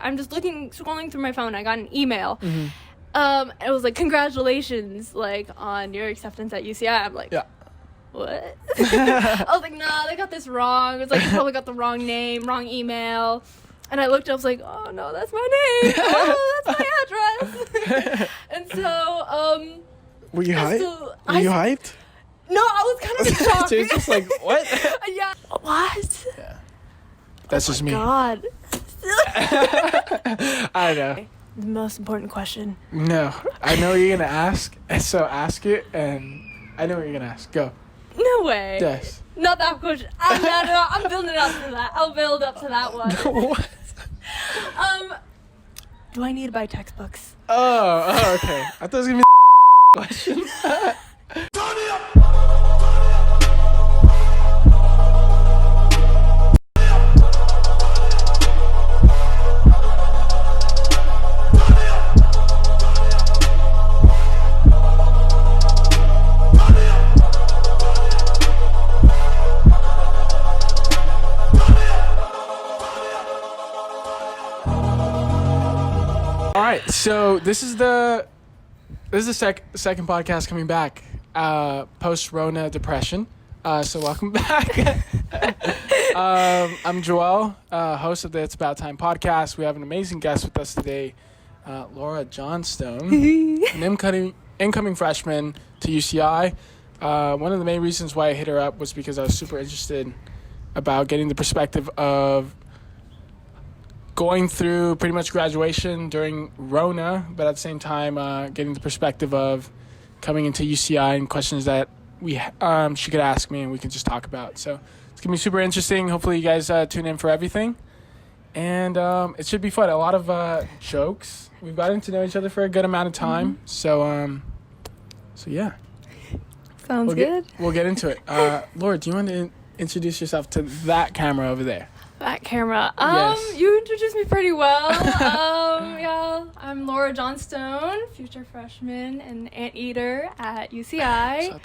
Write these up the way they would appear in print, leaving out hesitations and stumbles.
I'm just scrolling through my phone. I got an email. Mm-hmm. It was like, congratulations, like, on your acceptance at UCI. I'm like, what? I was like, nah, they got this wrong. It's like, they probably got the wrong name, wrong email. And I looked up, I was like, oh, no, that's my name. Oh, that's my address. And so, were you hyped? Were you hyped? No, I was kind of in shock. So it's just like, what? Yeah. What? Yeah. That's just me. God. I know. The most important question. No. I know what you're going to ask, so ask it, and I know what you're going to ask. Go. No way. Yes. Not that question. I'm building up to that. I'll build up to that one. What? Do I need to buy textbooks? Oh, okay. I thought it was going to be a question. All right, so this is the second podcast coming back post Rona depression. So welcome back. I'm Johel, host of the It's About Time podcast. We have an amazing guest with us today, Laura Johnstone, an incoming freshman to UCI. One of the main reasons why I hit her up was because I was super interested about getting the perspective of going through pretty much graduation during Rona, but at the same time getting the perspective of coming into UCI and questions that she could ask me and we could just talk about. So it's going to be super interesting. Hopefully you guys tune in for everything. And it should be fun. A lot of jokes. We've gotten to know each other for a good amount of time. Mm-hmm. So yeah. Sounds good. We'll get into it. Laura, do you want to introduce yourself to that camera over there? That camera. Yes. You introduced me pretty well. Yeah, I'm Laura Johnstone, future freshman and anteater at UCI. So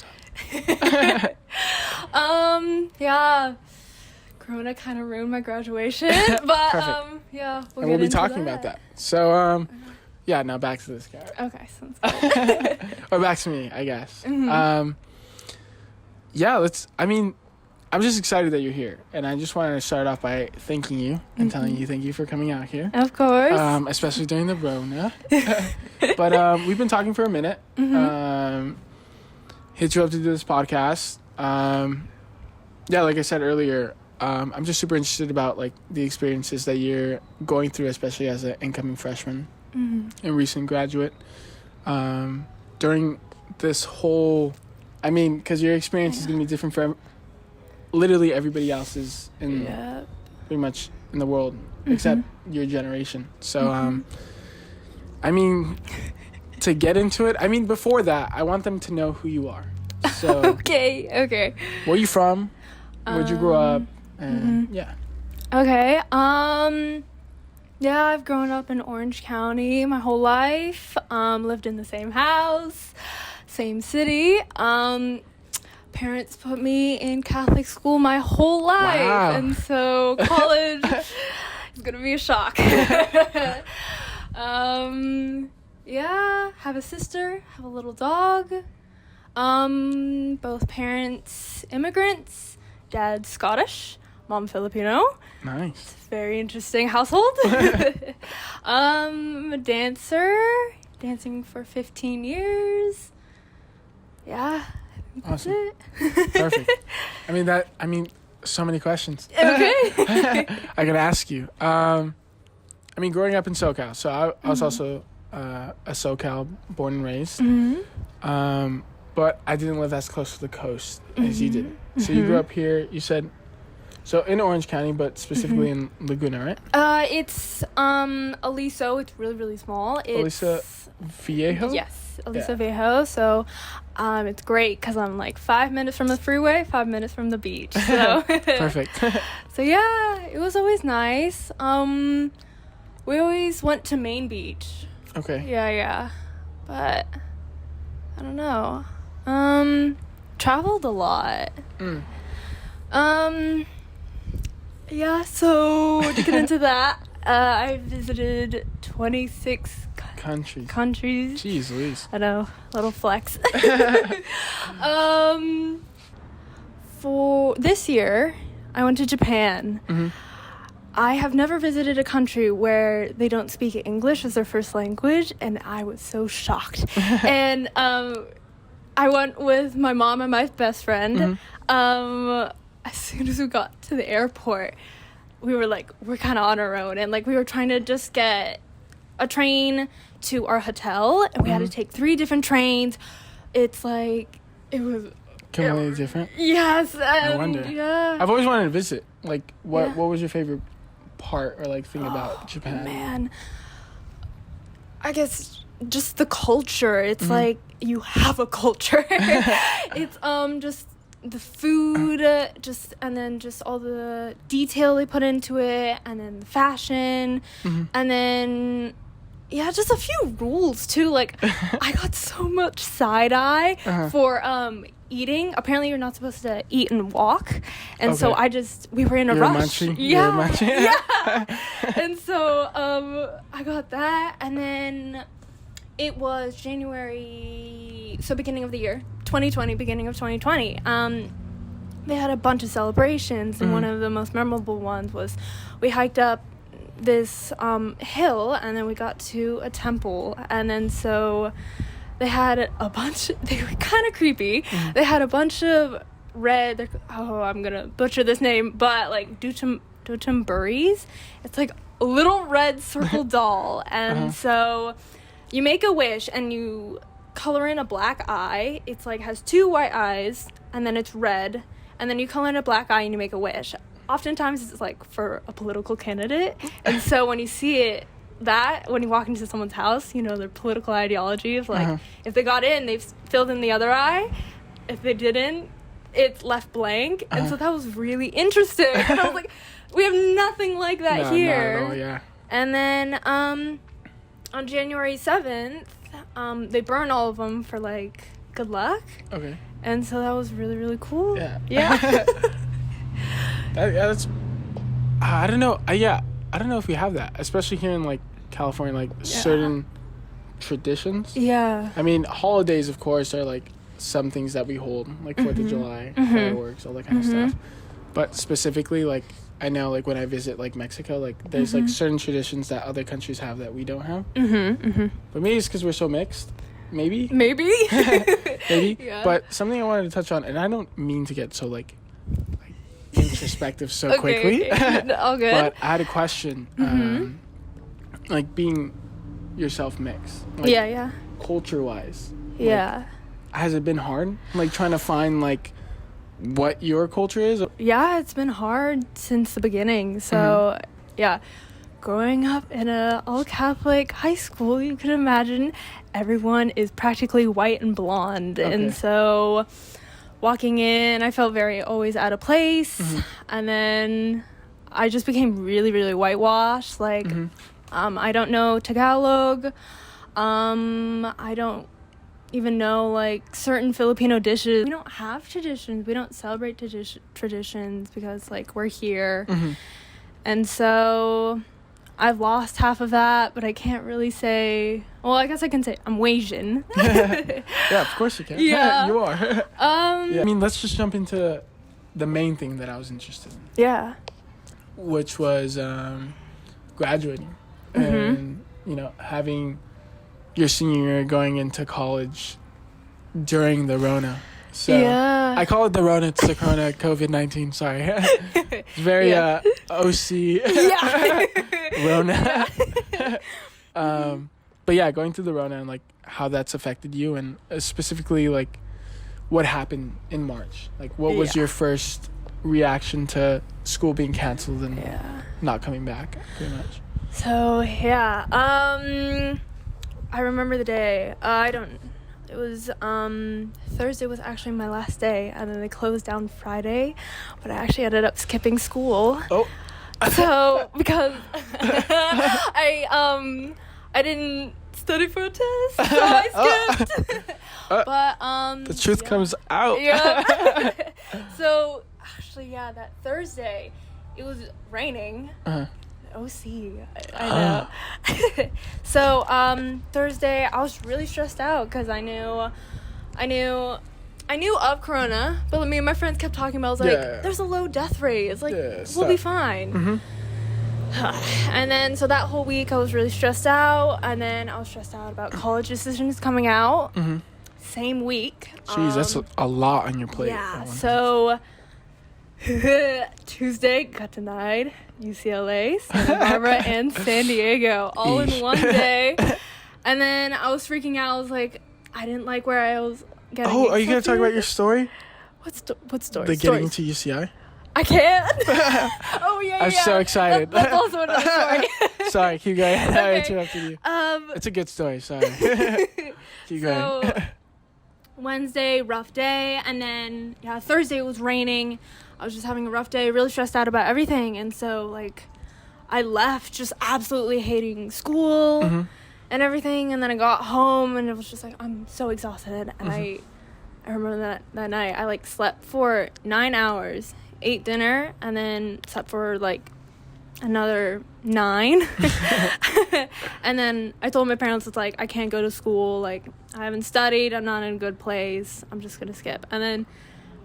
Yeah. Corona kind of ruined my graduation, but Perfect. yeah, we'll be talking about that. So yeah, now back to this guy. Okay, sounds good. Or back to me, I guess. Mm-hmm. Yeah, I'm just excited that you're here, and I just wanted to start off by thanking you and telling you thank you for coming out here. Of course. Especially during the Rona. But we've been talking for a minute. Mm-hmm. Hit you up to do this podcast. Yeah, like I said earlier, I'm just super interested about like the experiences that you're going through, especially as an incoming freshman and recent graduate. During this whole, because your experience is going to be different for literally everybody else is in pretty much in the world except your generation. So to get into it, before that I want them to know who you are. So okay, where you from, where'd you grow up, and okay. Yeah, I've grown up in Orange County my whole life. Lived in the same house, same city. Parents put me in Catholic school my whole life. Wow. And so college is going to be a shock. Yeah, have a sister, have a little dog. Both parents immigrants, dad Scottish, mom Filipino. Nice. Very interesting household. I'm a dancer, dancing for 15 years. Yeah. Awesome. That's it. Perfect. So many questions. Okay. I can ask you. Growing up in SoCal, so I was also a SoCal born and raised. But I didn't live as close to the coast as you did. So you grew up here, you said, so in Orange County, but specifically in Laguna, right? It's Aliso. It's really, really small. Aliso Viejo? Yes, Aliso Viejo. So it's great because I'm like 5 minutes from the freeway, 5 minutes from the beach. So Perfect. So yeah, it was always nice. We always went to Main Beach. Okay. Yeah. But I don't know. Traveled a lot. Yeah, so to get into that, I visited 26 countries. Jeez Louise. I know, little flex. For this year, I went to Japan. Mm-hmm. I have never visited a country where they don't speak English as their first language, and I was so shocked. And I went with my mom and my best friend. Mm-hmm. As soon as we got to the airport, we were like, we're kind of on our own, and like we were trying to just get a train to our hotel, and we had to take 3 different trains. It's like, it was completely different. Yes. I wonder. Yeah. I've always wanted to visit. Like, what was your favorite part or like thing about Japan? Man, I guess just the culture. It's like you have a culture. It's just the food, and then just all the detail they put into it, and then the fashion, and then just a few rules too. Like I got so much side eye for eating. Apparently you're not supposed to eat and walk, and so we were in a rush. Yeah. And so I got that, and then it was January, so beginning of the year 2020, beginning of 2020. They had a bunch of celebrations, and one of the most memorable ones was we hiked up this hill, and then we got to a temple, and then so they had a bunch. They were kind of creepy. They had a bunch of red. I'm gonna butcher this name, but like Dotonburis. It's like a little red circle doll, and so you make a wish and you color in a black eye. It's like has 2 white eyes, and then it's red, and then you color in a black eye and you make a wish. Oftentimes it's like for a political candidate, and so when you see it. When you walk into someone's house, you know, their political ideology is like, if they got in, they've filled in the other eye. If they didn't, it's left blank. And so that was really interesting. And I was like, we have nothing like that here. Not at all, yeah. And then on January 7th, they burn all of them for like good luck. Okay. And so that was really, really cool. Yeah. That's, I don't know. I don't know if we have that, especially here in like California, like certain traditions. Yeah. I mean, holidays, of course, are like some things that we hold, like 4th of July, fireworks, all that kind of stuff. But specifically, like, I know, like, when I visit, like, Mexico, like, there's, like, certain traditions that other countries have that we don't have. But maybe it's because we're so mixed. Maybe. Maybe. Yeah. But something I wanted to touch on, and I don't mean to get so, like introspective so quickly. Okay. All good. But I had a question. Like, being yourself mixed. Like, culture-wise. Like, has it been hard? Like, trying to find, like, what your culture is? Yeah, it's been hard since the beginning. So, growing up in a all-Catholic high school, you can imagine everyone is practically white and blonde. Okay. And so, walking in, I felt very always out of place. And then I just became really, really whitewashed. Like, I don't know Tagalog. I don't even know like certain Filipino dishes. We don't have traditions. We don't celebrate traditions because like we're here. And so I've lost half of that, but I can't really say, well, I guess I can say I'm Asian. Yeah, of course you can. Yeah. You are. I mean, let's just jump into the main thing that I was interested in. Yeah. Which was graduating and, you know, having your senior year going into college during the Rona. So I call it the Rona, it's the Corona COVID-19, sorry. It's very OC Rona. But yeah, going through the Rona and like how that's affected you, and specifically like what happened in March. Like what was your first reaction to school being canceled and not coming back pretty much? So I remember the day. It was Thursday was actually my last day, and then they closed down Friday, but I actually ended up skipping school. Oh. So because I didn't study for a test, so I skipped. But the truth comes out. Yeah. So actually, that Thursday, it was raining. OC. I know. So Thursday I was really stressed out because I knew of Corona, but me and my friends kept talking about. I was like, there's a low death rate. It's like we'll be fine. Mm-hmm. And then so that whole week I was really stressed out, and then I was stressed out about college decisions coming out. Mm-hmm. Same week. Jeez, that's a lot on your plate. Yeah. So Tuesday got denied UCLA, Santa Barbara, and San Diego all in one day. And then I was freaking out. I was like, I didn't like where I was getting. Oh, are you gonna talk about your story? What story? The getting to UCI. I can't. Oh yeah. I'm so excited. That's also another story. Sorry, keep going. I Okay. interrupted you. It's a good story. Sorry. Keep going. So, Wednesday, rough day, and then Thursday it was raining. I was just having a rough day, really stressed out about everything, and so like I left just absolutely hating school and everything, and then I got home and it was just like I'm so exhausted, and I remember that night I like slept for 9 hours, ate dinner, and then slept for like another 9. And then I told my parents, it's like I can't go to school, like I haven't studied, I'm not in a good place, I'm just gonna skip. And then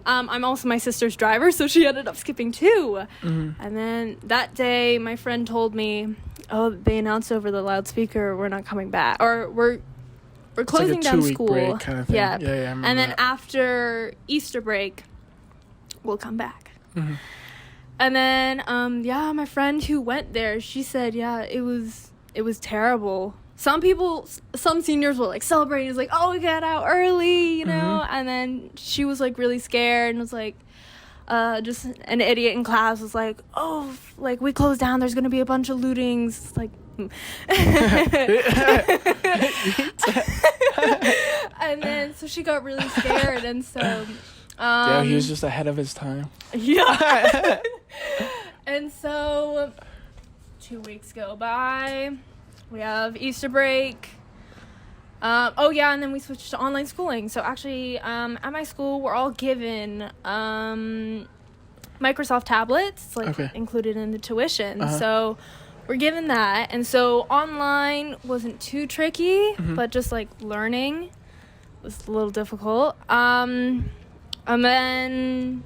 I'm also my sister's driver, so she ended up skipping too. And then that day my friend told me, oh, they announced over the loudspeaker we're not coming back, or we're closing down school. Break kind of thing. Yeah, I remember and then that. after Easter break we'll come back. And then my friend who went there, she said it was terrible. Some seniors were like celebrating. It was like, oh, we got out early, you know. And then she was like really scared and was like, just an idiot in class was like, oh, like we closed down, there's gonna be a bunch of lootings. It's like and then so she got really scared, and so he was just ahead of his time. Yeah. And so 2 weeks go by. We have Easter break. And then we switched to online schooling. So actually, at my school, we're all given Microsoft tablets. It's like included in the tuition. So we're given that. And so online wasn't too tricky, but just like learning was a little difficult. And then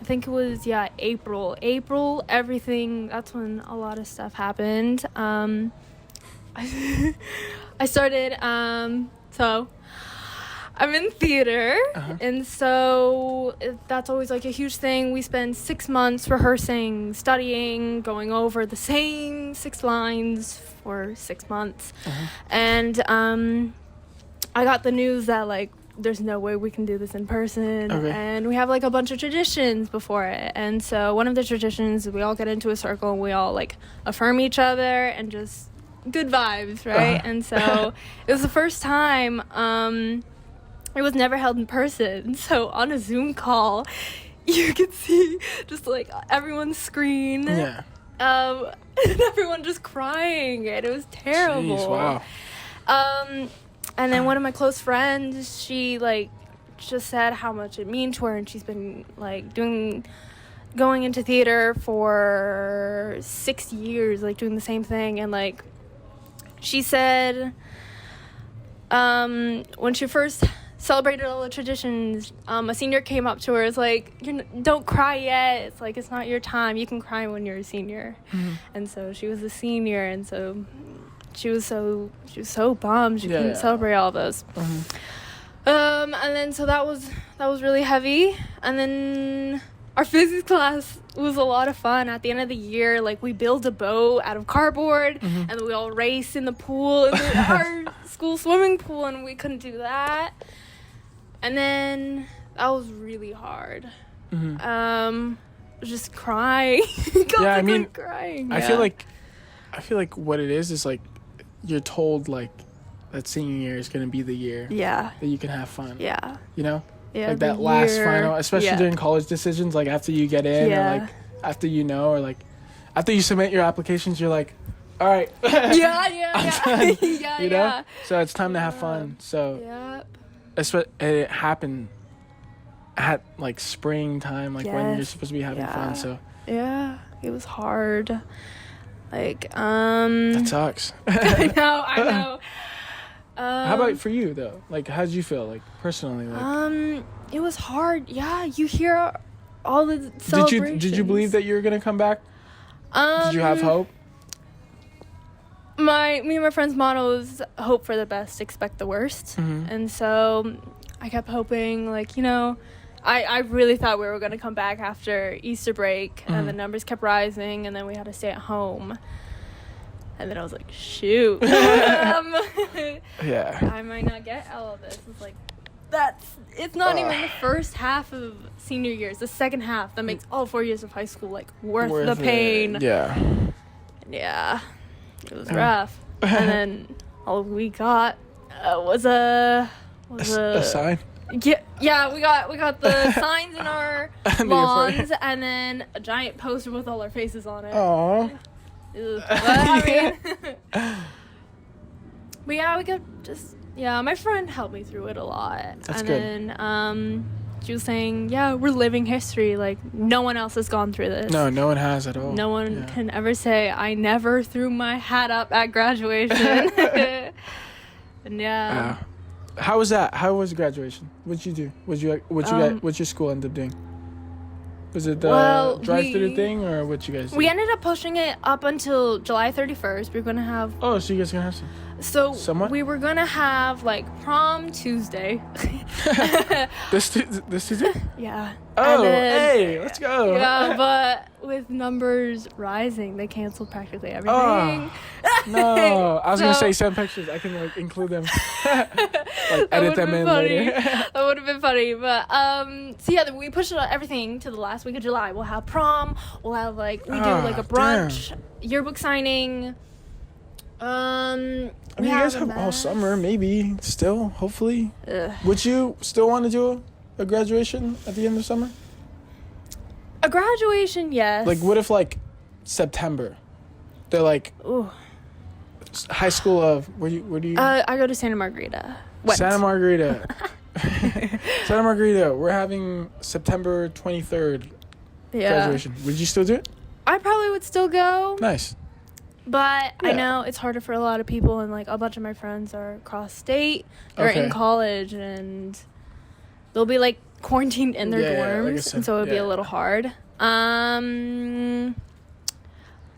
I think it was April, everything, that's when a lot of stuff happened. I started so I'm in theater, and so that's always like a huge thing. We spend 6 months rehearsing, studying, going over the same 6 lines for 6 months. And I got the news that like there's no way we can do this in person, and we have like a bunch of traditions before it. And so one of the traditions is we all get into a circle and we all like affirm each other and just good vibes, right? And so it was the first time it was never held in person, so on a Zoom call you could see just like everyone's screen and everyone just crying, and it was terrible. Jeez, wow. And then one of my close friends, she like just said how much it means to her, and she's been like going into theater for 6 years, like doing the same thing. And like she said when she first celebrated all the traditions, a senior came up to her, is like, don't cry yet, it's like it's not your time, you can cry when you're a senior. And so she was a senior, and so she was so bummed she couldn't celebrate all those. And then so that was really heavy. And then our physics class was a lot of fun. At the end of the year, like we build a boat out of cardboard, and then we all race in the pool, in our school swimming pool, and we couldn't do that. And then that was really hard. Just crying. Crying. I feel like what it is like you're told like that senior year is gonna be the year that you can have fun. You know? Like that last final, especially during college decisions, like after you get in or like after you know, or like after you submit your applications, you're like, all right. You know? So it's time to have fun. So it happened at like springtime, like when you're supposed to be having fun. So it was hard. Like, That sucks. I know. How about for you though? Like, how did you feel, like, personally? Like, it was hard. Yeah, you hear all the celebrations. Did you believe that you were gonna come back? Did you have hope? Me and my friend's motto is hope for the best, expect the worst. Mm-hmm. And so I kept hoping, like, you know, I really thought we were going to come back after Easter break, Mm-hmm. and the numbers kept rising, and then we had to stay at home. And then I was like, shoot. Yeah. I might not get all of this. It's like, it's not even the first half of senior year. It's the second half that makes all 4 years of high school, like, worth the pain. Yeah. Yeah. It was rough. And then all we got was a sign. Yeah, we got the signs in our lawns, and then a giant poster with all our faces on it. Aww. But yeah, we got my friend helped me through it a lot. That's and good. Then she was saying, yeah, we're living history. Like, no one else has gone through this. No one has at all. No one can ever say, I never threw my hat up at graduation. And yeah. How was that? How was graduation? What'd you do? What'd your school end up doing? Was it the drive-through thing, or what you guys did? We ended up pushing it up until July 31st. We were going to have... Oh, so you guys going to have some... So somewhat? We were going to have, like, prom Tuesday. This Tuesday? Yeah. Oh, hey, let's go. Yeah, but with numbers rising, they canceled practically everything. No, I was going to say send pictures. I can, like, include them. Like, edit them in later. That would have been funny. But, so yeah, we pushed everything to the last week of July. We'll have prom. We'll have, like, we do, like, a brunch, yearbook signing. I mean, you guys have all summer, maybe, still, hopefully. Ugh. Would you still want to do a graduation at the end of summer? A graduation, yes. Like, what if, like, September? They're like, ooh. High school of, where do you? I go to Santa Margarita. Santa Margarita. Santa Margarita, we're having September 23rd graduation. Would you still do it? I probably would still go. Nice. But I know it's harder for a lot of people, and, like, a bunch of my friends are across state. They're in college, and they'll be, like, quarantined in their dorms, and so it would be a little hard.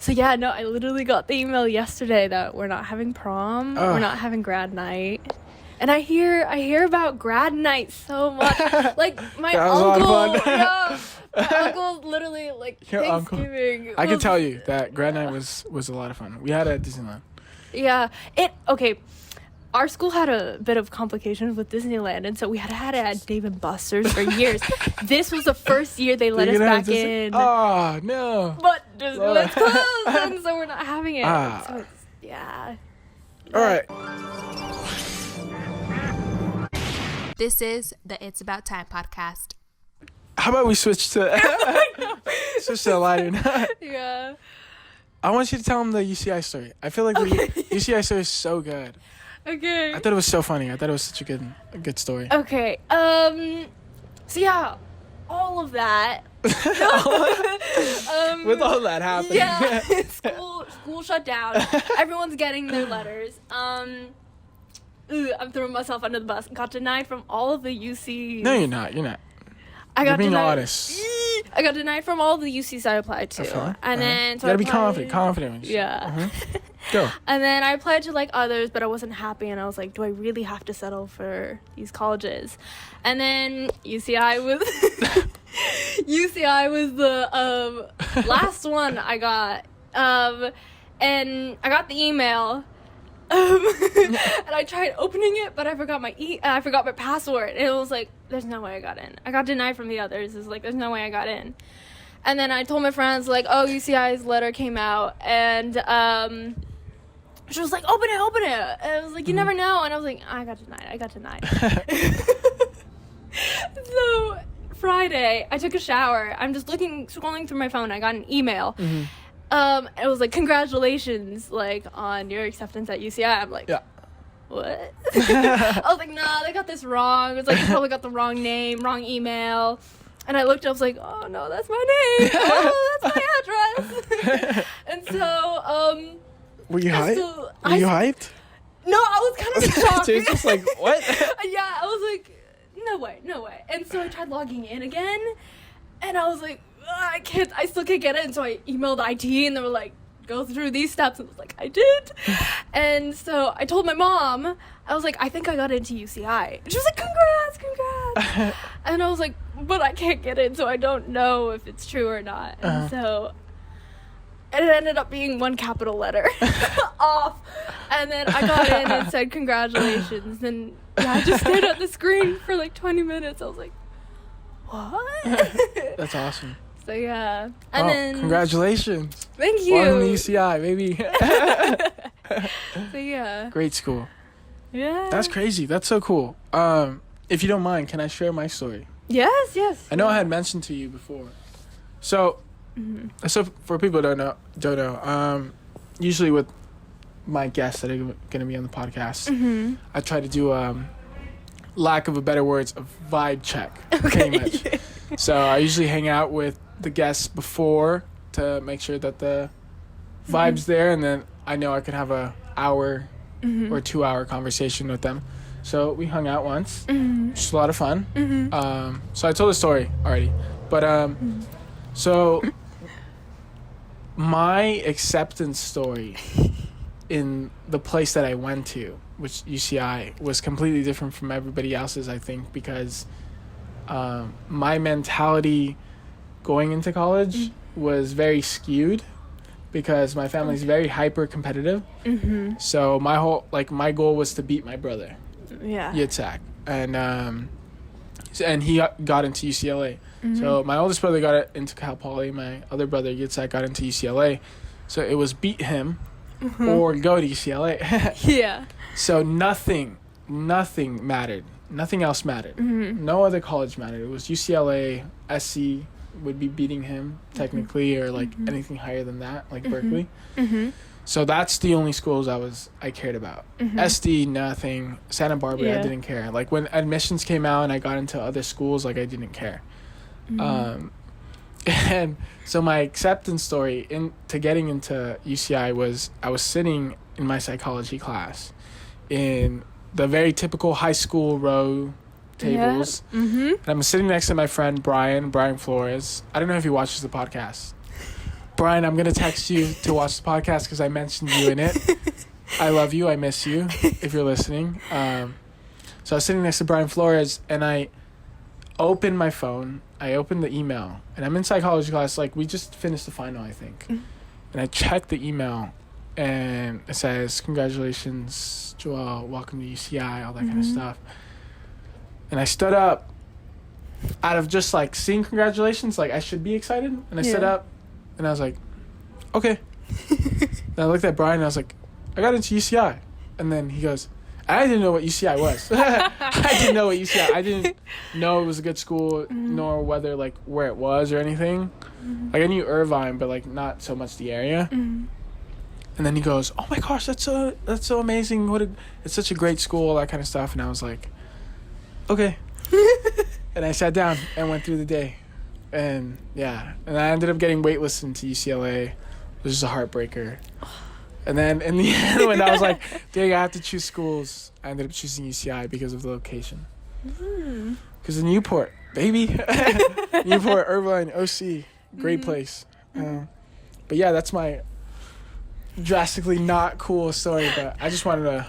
So yeah, no, I literally got the email yesterday that we're not having prom, we're not having grad night. And I hear about grad night so much. Like, my uncle literally, like, Your Thanksgiving. I can tell you that grad night was a lot of fun. We had it at Disneyland. Yeah. Our school had a bit of complications with Disneyland, and so we had it at Dave & Buster's for years. This was the first year they let us back in. Oh, no. But Disneyland's closed, and so we're not having it. So it's, yeah. All right. This is the It's About Time podcast. How about we switch to a lighter note? Yeah. I want you to tell them the UCI story. I feel like the UCI story is so good. Okay. I thought it was so funny. I thought it was such a good story. Okay. So yeah, all of that. With all that happening. Yeah. School shut down. Everyone's getting their letters. I'm throwing myself under the bus. Got denied from all of the UCs. No, you're not. You're not. You're being denied. honest. I got denied from all the UCs I applied to. And then... So you gotta be confident. Yeah. Go. And then I applied to, like, others, but I wasn't happy, and I was like, do I really have to settle for these colleges? And then UCI was the last one I got. And I got the email. And I tried opening it, but I forgot my password. And it was like, there's no way I got in. I got denied from the others. It's like, there's no way I got in. And then I told my friends, like, oh, UCI's letter came out, and she was like, open it. And I was like, you never know. And I was like, I got denied. So Friday, I took a shower. I'm just scrolling through my phone. I got an email. It was like, congratulations, like, on your acceptance at UCI. I'm like, what? I was like, nah, they got this wrong. It was like, they probably got the wrong name, wrong email. And I looked up, I was like, oh no, that's my name. Oh, that's my yes. And so, were you hyped? Were you hyped? No, I was kind of in shock. So it's just like, what? Yeah, I was like, no way. And so I tried logging in again, and I was like, I still can't get it. And so I emailed IT, and they were like, go through these steps. And I was like, I did. And so I told my mom, I was like, I think I got into UCI. And she was like, congrats. And I was like, but I can't get in, so I don't know if it's true or not. And so it ended up being one capital letter off. And then I got in and said, congratulations. And yeah, I just stared at the screen for like 20 minutes. I was like, what? That's awesome. So yeah. And then congratulations. Thank you. Welcome to UCI, baby. So yeah. Great school. Yeah. That's crazy. That's so cool. If you don't mind, can I share my story? Yes. I know I had mentioned to you before. So, so for people who don't know, usually with my guests that are going to be on the podcast, I try to do, lack of a better words, a vibe check. Okay. Pretty much. So I usually hang out with the guests before to make sure that the vibe's there, and then I know I can have a hour or 2 hour conversation with them. So we hung out once, which was a lot of fun. So I told the story already, but so my acceptance story in the place that I went to, which UCI, was completely different from everybody else's, I think, because my mentality going into college was very skewed because my family's very hyper competitive. So my goal was to beat my brother, Yitzhak, and he got into UCLA. So my oldest brother got into Cal Poly. My other brother Yitzhak got into UCLA. So it was beat him or go to UCLA. Yeah. So nothing mattered. Nothing else mattered. No other college mattered. It was UCLA, SC would be beating him technically, or like anything higher than that, like Berkeley. So that's the only schools I cared about. SD, nothing. Santa Barbara, I didn't care. Like when admissions came out and I got into other schools, like I didn't care. And so my acceptance story into getting into UCI was I was sitting in my psychology class in the very typical high school row tables. And I'm sitting next to my friend Brian Flores. I don't know if he watches the podcast. Brian, I'm going to text you to watch the podcast because I mentioned you in it. I love you. I miss you if you're listening. So I was sitting next to Brian Flores, and I opened my phone. I opened the email, and I'm in psychology class. Like, we just finished the final, I think. And I checked the email, and it says, congratulations, Johel, welcome to UCI, all that kind of stuff. And I stood up out of just, like, seeing congratulations. Like, I should be excited. And I stood up, and I was like, okay. Then I looked at Brian, and I was like, I got into UCI. And then he goes, I didn't know what UCI was. I didn't know what UCI. I didn't know it was a good school, nor whether, like, where it was or anything. Like, I knew Irvine, but, like, not so much the area. And then he goes, oh, my gosh, that's so amazing. It's such a great school, all that kind of stuff. And I was like, okay. And I sat down and went through the day. And, yeah. And I ended up getting waitlisted to UCLA, which is a heartbreaker. And then in the end, when I was like, dang, I have to choose schools, I ended up choosing UCI because of the location. Because of Newport, baby. Newport, Irvine, OC, great place. But yeah, that's my drastically not cool story, but I just wanted to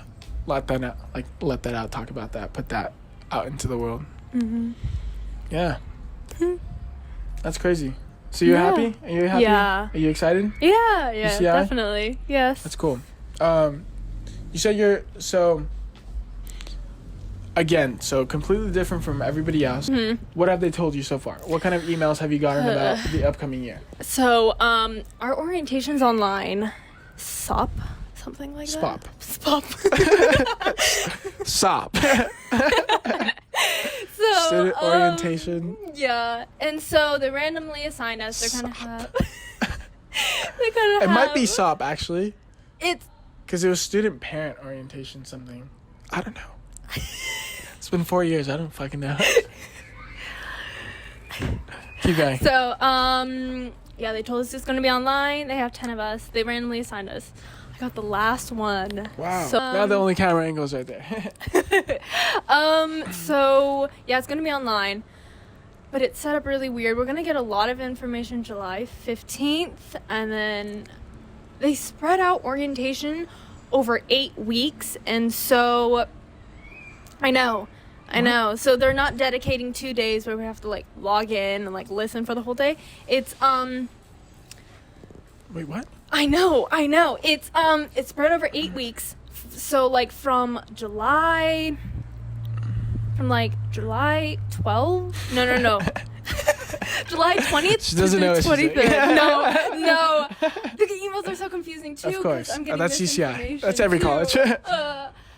let that out, talk about that, put that out into the world. Yeah. That's crazy. So you're happy? Are you happy? Yeah. Are you excited? Yeah, UCI? definitely. Yes. That's cool. You said again, so completely different from everybody else. What have they told you so far? What kind of emails have you gotten about the upcoming year? So, our orientation's online. SOP? Something like Spop. that? SPOP. SOP. So, Student orientation. Yeah. And so they randomly assign us. They kind of have... It might be SOP, actually. It's... Because it was student parent orientation something. I don't know. It's been 4 years. I don't fucking know. Keep going. So, yeah, they told us it's going to be online. They have 10 of us. They randomly assigned us. I got the last one. Wow. So, now the only camera angles right there. So, yeah, it's going to be online. But it's set up really weird. We're going to get a lot of information July 15th. And then they spread out orientation over 8 weeks. And so, I know. So they're not dedicating 2 days where we have to, like, log in and, like, listen for the whole day. It's, Wait, what? I know. It's spread over 8 weeks. So, like, from July 12th? No. July 20th She doesn't know to what she's 23rd. No. The emails are so confusing, too. Of course. I'm getting That's UCI. misinformation, That's every too. college.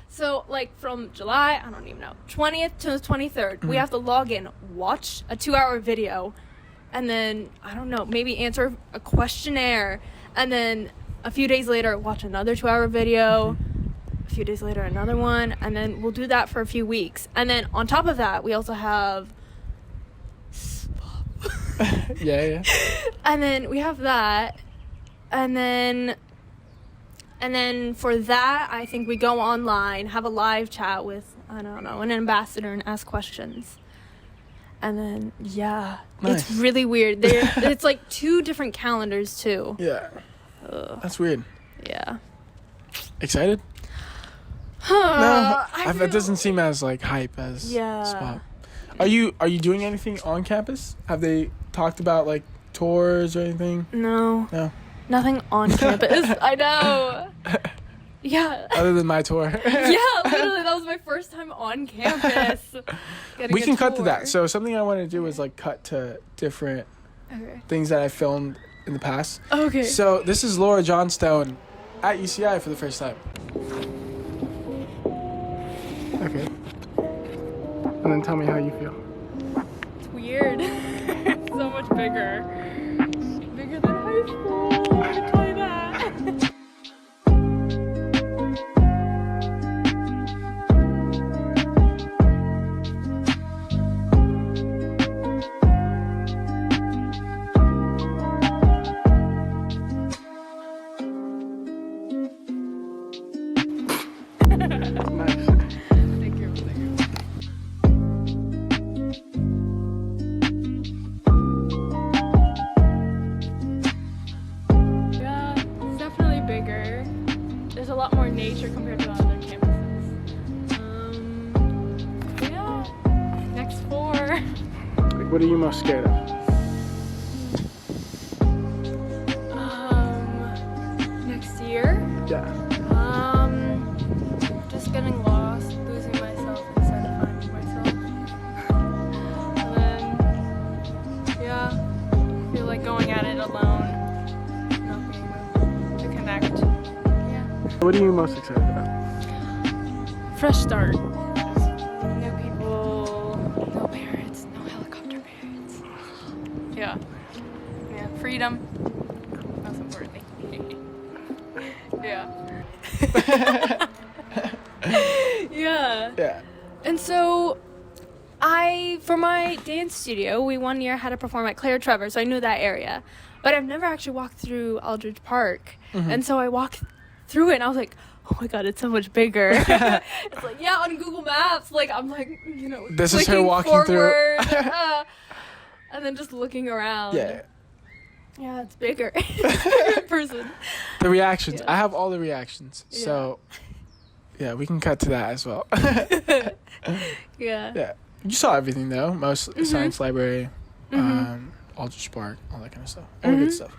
So, like, from July, I don't even know, 20th to the 23rd, we have to log in, watch a 2-hour video, and then, I don't know, maybe answer a questionnaire, and then a few days later, watch another 2-hour video, a few days later, another one, and then we'll do that for a few weeks. And then, on top of that, we also have... Yeah. And then we have that, and then for that, I think we go online, have a live chat with, I don't know, an ambassador and ask questions. And then, yeah. Nice. It's really weird. It's like 2 different calendars, too. Yeah. That's weird. Yeah. Excited? No, it doesn't seem as, like, hype as Spot. Are you doing anything on campus? Have they talked about, like, tours or anything? No. Nothing on campus. I know. Yeah. Other than my tour. Yeah, literally, that was my first time on campus. We can cut to that. So something I want to do is, like, cut to different things that I filmed in the past. Okay. So this is Laura Johnstone at UCI for the first time. Okay. And then tell me how you feel. It's weird. It's so much bigger. Bigger than high school. I can tell you that. Nice. Thank you. Yeah, it's definitely bigger. There's a lot more nature compared to other campuses. Yeah. Next 4. Like, what are you most scared of? Next year. Yeah. Just getting lost, losing myself instead of finding myself. And then, yeah, I feel like going at it alone, not being able to connect. Yeah. What are you most excited about? Fresh start. Just new people, no parents, no helicopter parents. Yeah. Yeah, freedom. Most importantly. Yeah. Yeah. And so for my dance studio, we one year had to perform at Claire Trevor, so I knew that area. But I've never actually walked through Aldridge Park. And so I walked through it and I was like, oh my God, it's so much bigger. It's like, yeah, on Google Maps, like, I'm like, you know, this is her walking forward, and then just looking around. Yeah. Yeah, it's bigger. It's bigger in person. The reactions. Yeah. I have all the reactions. Yeah. So, yeah, we can cut to that as well. Yeah. Yeah. You saw everything, though. Most science library, Aldrich Park, all that kind of stuff. All the good stuff.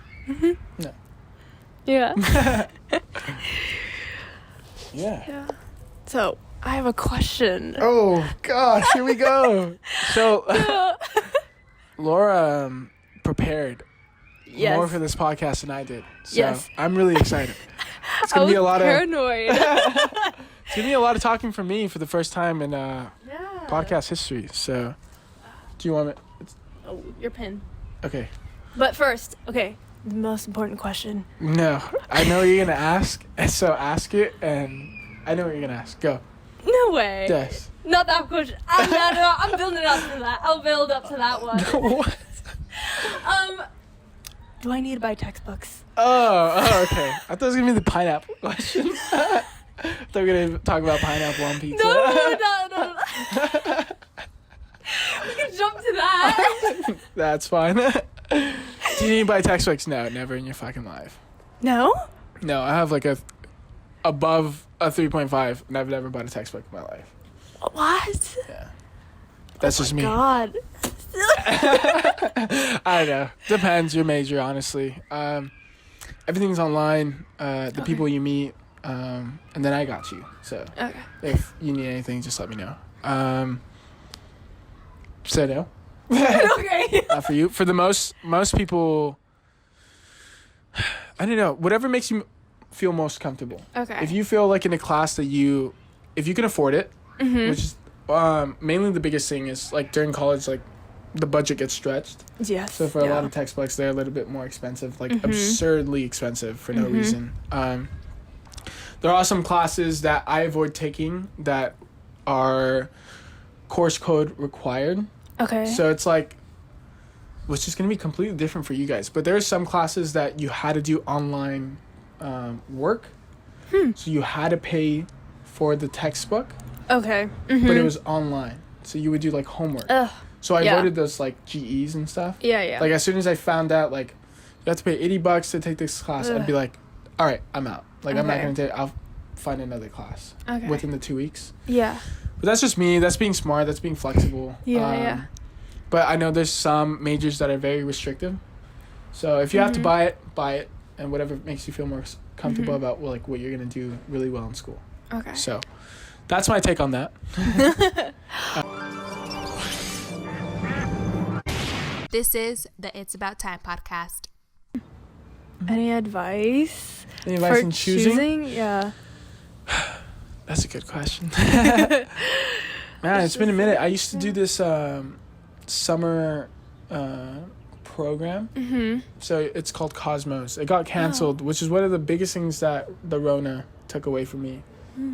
Yeah. Yeah. So, I have a question. Oh, gosh. Here we go. So, Laura prepared more for this podcast than I did. So, Yes. I'm really excited. It's going to be a lot paranoid. It's going to be a lot of talking from me for the first time in podcast history. So, do you want it? Oh, your pin. Okay. But first, the most important question. No, I know what you're going to ask, and so ask it, and I know what you're going to ask. Go. No way. Yes. Not that question. I'm building up to that. I'll build up to that one. What? Do I need to buy textbooks? Oh, okay. I thought it was going to be the pineapple question. I thought we were going to talk about pineapple on pizza. No. We can jump to that. That's fine. Do you need to buy textbooks? No, never in your fucking life. No? No, I have like above a 3.5, and I've never bought a textbook in my life. What? Yeah. That's just me. God. I don't know. Depends your major, honestly. Everything's online. The people you meet, and then I got you. So if you need anything, just let me know. So no. Okay. Not for you. For the most people, I don't know. Whatever makes you feel most comfortable. Okay. If you feel like in a class that if you can afford it, which is mainly the biggest thing is like during college, like the budget gets stretched. Yes. So for a lot of textbooks, they're a little bit more expensive, like absurdly expensive for no reason. There are some classes that I avoid taking that are course code required. Okay. So it's like, which is going to be completely different for you guys. But there are some classes that you had to do online work. So you had to pay for the textbook. Okay. But it was online. So you would do like homework. So I avoided those like GEs and stuff. Yeah. Like as soon as I found out like you have to pay $80 to take this class, I'd be like, all right, I'm out. Like I'm not going to I'll find another class within the 2 weeks. Yeah. But that's just me. That's being smart. That's being flexible. Yeah. But I know there's some majors that are very restrictive. So if you have to buy it, and whatever makes you feel more comfortable about like what you're gonna do really well in school. Okay. So that's my take on that. This is the It's About Time podcast. Any advice? Any advice in choosing? Yeah. That's a good question. Man, it's been a minute. I used to do this summer program. So it's called Cosmos. It got canceled, which is one of the biggest things that the Rona took away from me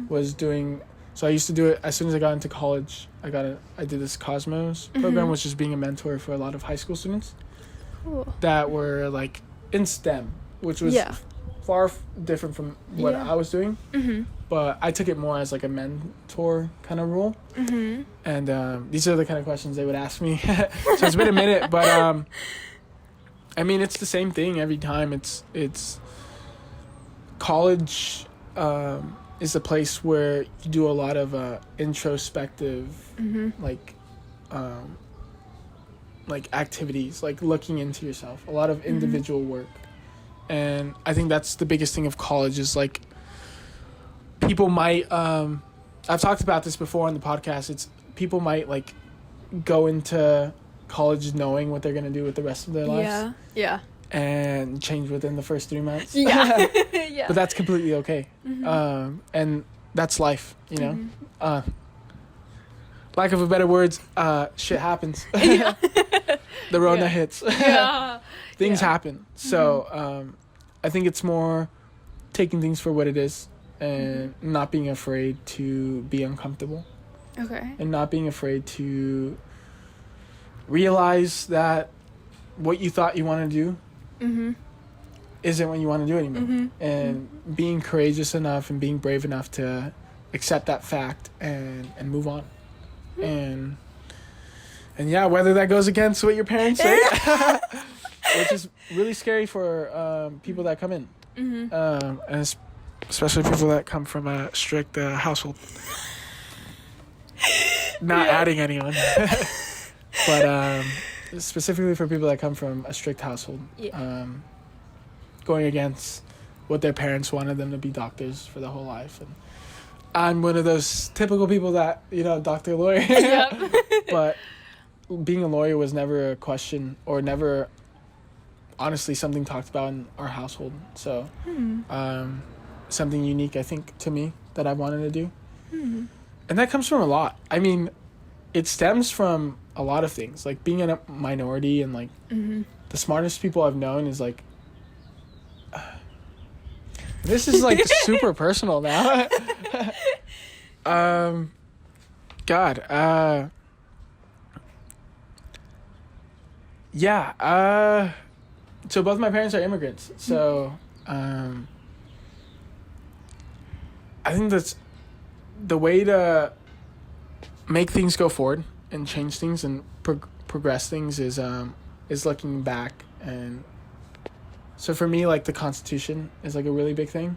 was doing. So I used to do it as soon as I got into college. I did this Cosmos program, which is being a mentor for a lot of high school students that were like in STEM, which was far different from what I was doing. But I took it more as like a mentor kind of role. And these are the kind of questions they would ask me. So it's been a minute, but I mean, it's the same thing every time. It's college is a place where you do a lot of introspective, like activities, like looking into yourself, a lot of individual work. And I think that's the biggest thing of college is like people might I've talked about this before on the podcast. It's people might like go into college knowing what they're going to do with the rest of their lives. Yeah. And change within the first 3 months. Yeah. But that's completely okay. And that's life, you know. Lack of a better words, shit happens. The Rona hits. Things happen. So I think it's more taking things for what it is and not being afraid to be uncomfortable. Okay. And not being afraid to realize that what you thought you want to do isn't what you want to do anymore. And being courageous enough and being brave enough to accept that fact and move on. And yeah, whether that goes against what your parents say, which is really scary for people that come in, and especially people that come from a strict household. Not adding anyone, but specifically for people that come from a strict household, going against what their parents wanted them to be doctors for the whole life. And I'm one of those typical people that, you know, doctor, lawyer. But being a lawyer was never a question or never honestly something talked about in our household. So something unique, I think, to me that I wanted to do. And that comes from a lot. I mean, it stems from a lot of things, like being in a minority and like the smartest people I've known is like, this is like super personal now. So both my parents are immigrants. So I think that's the way to make things go forward and change things and progress things is looking back. And so for me, like, the Constitution is like a really big thing,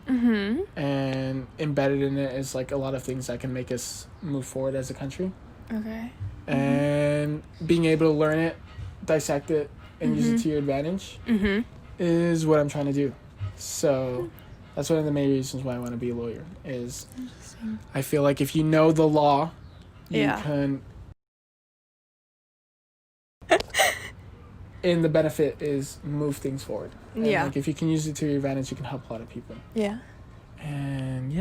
and embedded in it is like a lot of things that can make us move forward as a country. Okay. And being able to learn it, dissect it, and use it to your advantage is what I'm trying to do. So that's one of the main reasons why I want to be a lawyer. Is I feel like if you know the law, you can. And the benefit is move things forward. And like, if you can use it to your advantage, you can help a lot of people. Yeah. And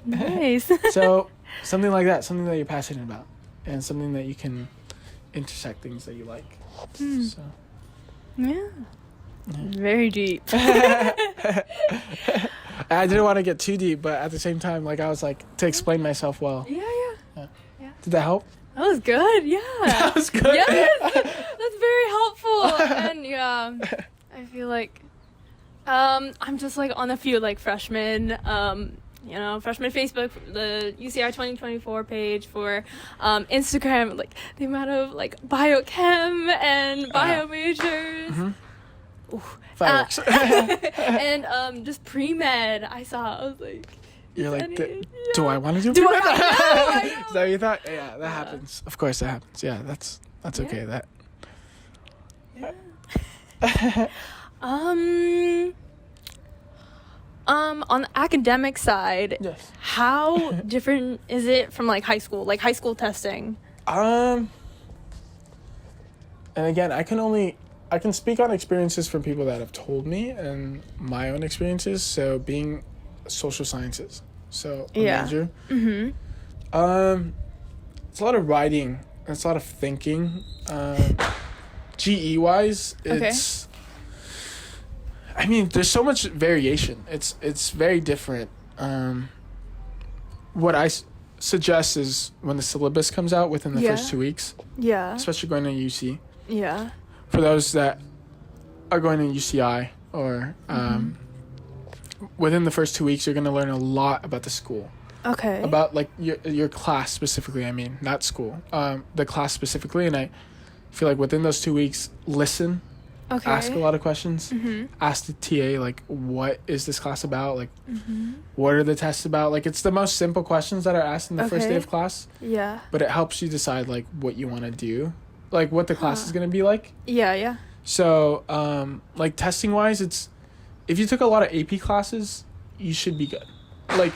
Nice. So something like that, something that you're passionate about, and something that you can intersect things that you like. So. Yeah. Very deep. I didn't want to get too deep, but at the same time, like, I was like, to explain myself well. Yeah. Did that help? That was good. Yeah. That was good. Yes. That's very helpful. And I feel like I'm just like on a few like freshman freshman Facebook, the UCI 2024 page, for Instagram, like the amount of like biochem and bio majors. Fireworks. And just pre-med, I was like, you're like, do I want to do pre-med? I know. Is that what you thought? Yeah, that happens. Of course that happens. Yeah, that's okay. That. On the academic side, yes. How different is it from like high school testing? And again, I can speak on experiences from people that have told me and my own experiences. So being social sciences, so a major. It's a lot of writing. It's a lot of thinking. GE wise, it's. I mean, there's so much variation. It's very different. What I suggest is when the syllabus comes out within the first 2 weeks. Yeah. Especially going to UC. Yeah. For those that are going to UCI or within the first 2 weeks, you're going to learn a lot about the school. Okay. About like your class specifically. I mean, not school. The class specifically, and I feel like within those 2 weeks, listen. Okay. Ask a lot of questions. Ask the TA, like, what is this class about? Like, what are the tests about? Like, it's the most simple questions that are asked in the first day of class. Yeah. But it helps you decide, like, what you want to do. Like, what the class is going to be like. Yeah. So, like, testing-wise, it's... If you took a lot of AP classes, you should be good. Like...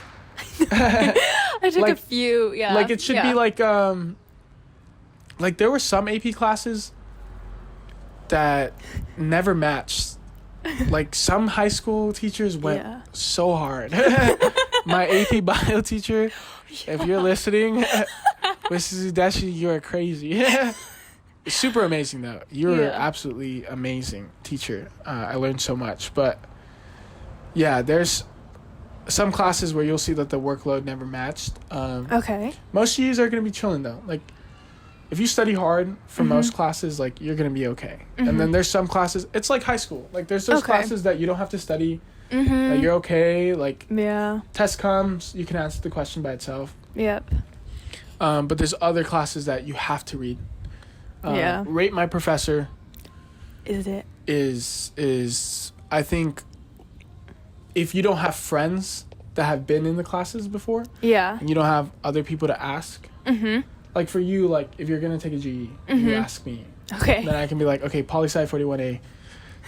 I took a few, yeah. Like, it should be, like, there were some AP classes that never matched. Like, some high school teachers went so hard. My AP bio teacher, if you're listening, Mrs. Udeshi, you're crazy. Super amazing, though. You're absolutely amazing teacher. I learned so much. But, yeah, there's some classes where you'll see that the workload never matched. Okay. Most of you are going to be chilling, though. Like, if you study hard for most classes, like, you're going to be okay. And then there's some classes, it's like high school. Like, there's those classes that you don't have to study. Like, you're okay. Like, test comes, you can answer the question by itself. Yep. But there's other classes that you have to read. Rate My Professor. Is I think, if you don't have friends that have been in the classes before. Yeah. And you don't have other people to ask. Like, for you, like, if you're going to take a GE, you ask me. Okay. Then I can be like, okay, poli-sci 41A,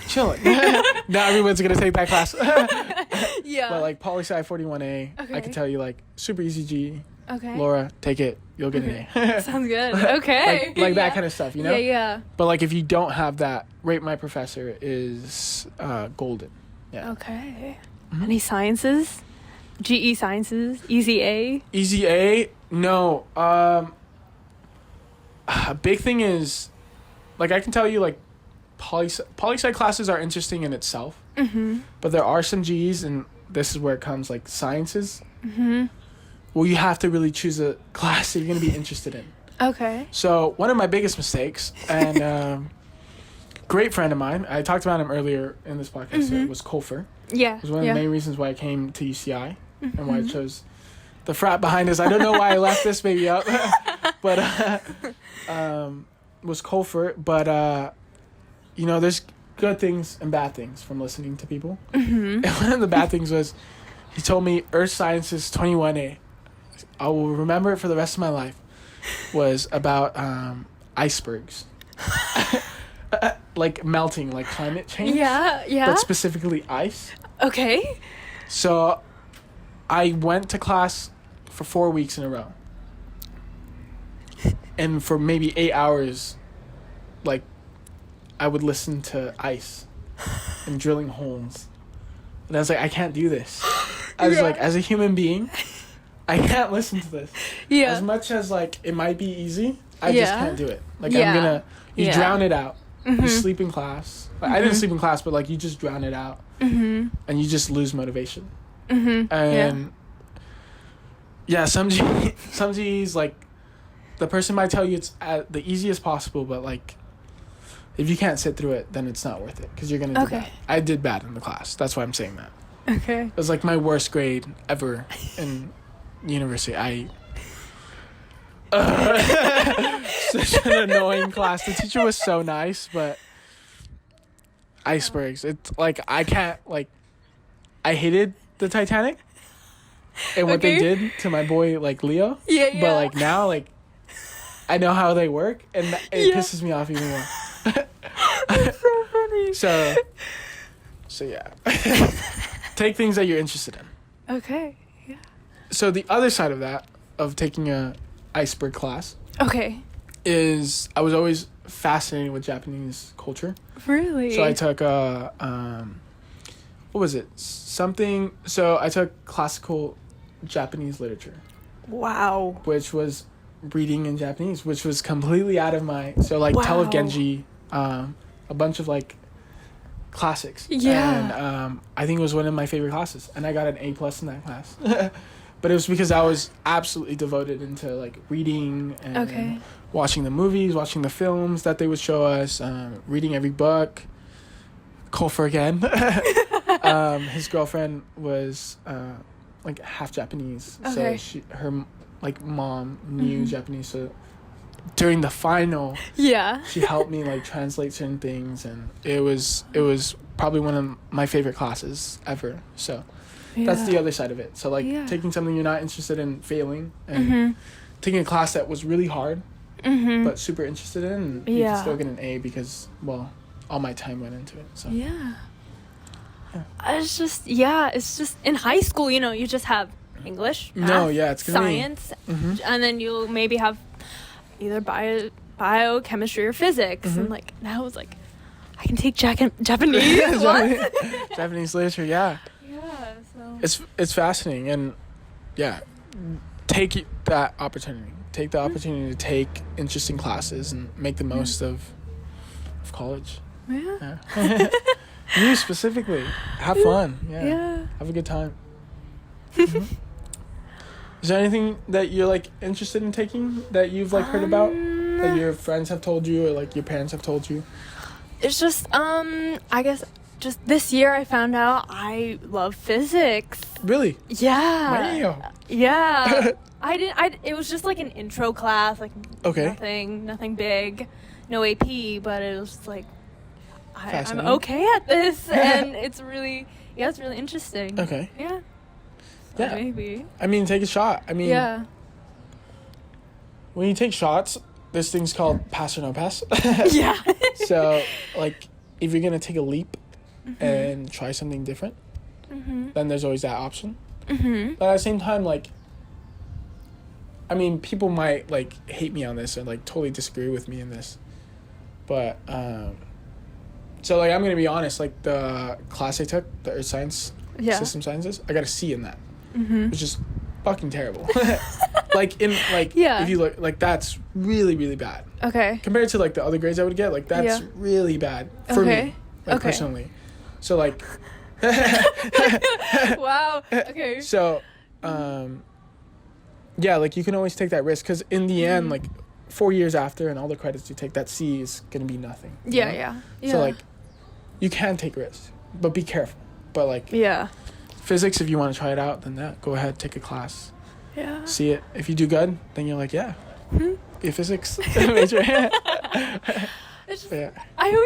chilling. Now everyone's going to take that class. But, like, poli-sci 41A, I can tell you, like, super easy GE. Okay. Laura, take it. You'll get an A. Sounds good. Okay. like that kind of stuff, you know? Yeah. But, like, if you don't have that, Rate My Professor is golden. Yeah. Okay. Any sciences? GE sciences? Easy A? Easy A? No. A big thing is, like, I can tell you, like, poli-sci classes are interesting in itself. But there are some GEs, and this is where it comes, like, sciences. Well, you have to really choose a class that you're going to be interested in. Okay. So one of my biggest mistakes, and great friend of mine. I talked about him earlier in this podcast. So it was Kolfer. Yeah. It was one of the main reasons why I came to UCI and why I chose the frat behind us. I don't know why I left this baby up, but was Kolfer. But there's good things and bad things from listening to people. And one of the bad things was he told me Earth Sciences 21A. I will remember it for the rest of my life. Was about icebergs. Like melting, like climate change. Yeah. But specifically ice. Okay. So I went to class for 4 weeks in a row. And for maybe 8 hours, like, I would listen to ice and drilling holes. And I was like, I can't do this. I was like, as a human being, I can't listen to this. Yeah. As much as, like, it might be easy, I just can't do it. Like, you drown it out. You sleep in class. Like, I didn't sleep in class, but, like, you just drown it out. And you just lose motivation. And, some G's, like, the person might tell you it's at the easiest possible, but, like, if you can't sit through it, then it's not worth it, because you're going to do bad. I did bad in the class. That's why I'm saying that. Okay. It was, like, my worst grade ever in university. Such an annoying class. The teacher was so nice, but icebergs. It's like I can't like. I hated the Titanic and what they did to my boy like Leo. Yeah. But like now, like I know how they work, and it pisses me off even more. That's so funny. So yeah. Take things that you're interested in. Okay. Yeah. So the other side of that, of taking a iceberg class. Okay. Is I was always fascinated with Japanese culture. Really? So I took what was it? So I took classical Japanese literature. Wow. Which was reading in Japanese, which was completely out of my Tale of Genji, a bunch of like classics. Yeah. And I think it was one of my favorite classes, and I got an A+ in that class. But it was because I was absolutely devoted into like reading and watching the movies, watching the films that they would show us, reading every book. Kolfer again. His girlfriend was like half Japanese, so her like mom knew Japanese. So during the final, she helped me like translate certain things, and it was probably one of my favorite classes ever. So. Yeah. That's the other side of it. So, like, taking something you're not interested in, failing, and taking a class that was really hard, but super interested in, and you can still get an A because, well, all my time went into it. So it's just in high school, you just have English, math, it's gonna science, and then you'll maybe have either biochemistry or physics, and, like, now it's like, I can take Japanese. Japanese literature, yeah. It's fascinating, and take that opportunity. Take the opportunity to take interesting classes and make the most of college. Yeah. You specifically, have fun. Yeah. Have a good time. Is there anything that you're like interested in taking that you've like heard about that your friends have told you or like your parents have told you? It's just I guess. Just this year, I found out I love physics. Really? Yeah. Wow. Yeah. It was just like an intro class, like nothing big, no AP, but it was like I'm okay at this, and it's really interesting. Okay. Yeah. So maybe. I mean, take a shot. I mean. Yeah. When you take shots, there's things called pass or no pass. Yeah. So, like, if you're gonna take a leap. And try something different, then there's always that option. But at the same time, like, I mean, people might like hate me on this or like totally disagree with me in this, but so like I'm gonna be honest, like the class I took, the Earth Science, System Sciences, I got a C in that, which is fucking terrible. Like in like if you look, like that's really really bad. Okay. Compared to like the other grades I would get, like that's really bad for me, like personally. So, like... Wow. Okay. So, like, you can always take that risk. Because in the end, like, 4 years after and all the credits you take, that C is going to be nothing. Yeah. So, like, you can take risks, but be careful. But, like, physics, if you want to try it out, then go ahead, take a class. Yeah. See it. If you do good, then you're like, be a physics major. It's just, Yeah.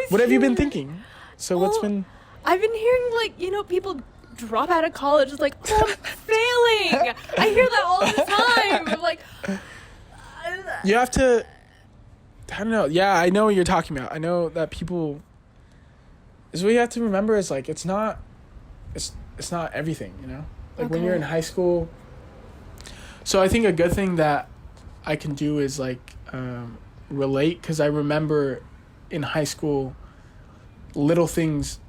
What have you been thinking? So what's been... I've been hearing, like, people drop out of college. It's like, oh, I'm failing. I hear that all the time. I'm like... You have to... I don't know. Yeah, I know what you're talking about. I know that people... Is what you have to remember is, like, it's not... It's not everything, you know? Like, when you're in high school... So I think a good thing that I can do is, like, relate. Because I remember in high school, little things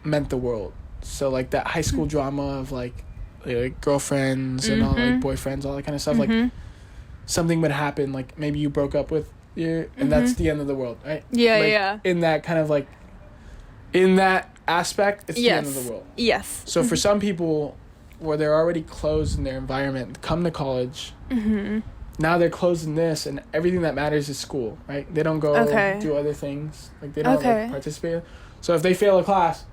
meant the world. So, like, that high school drama of, like girlfriends and all, like, boyfriends, all that kind of stuff. Like, something would happen. Like, maybe you broke up with your... And that's the end of the world, right? Yeah, like, in that kind of, like... In that aspect, it's the end of the world. Yes. So for some people, where they're already closed in their environment, come to college, now they're closed in this, and everything that matters is school, right? They don't go do other things. Like, they don't like, participate. So if they fail a class,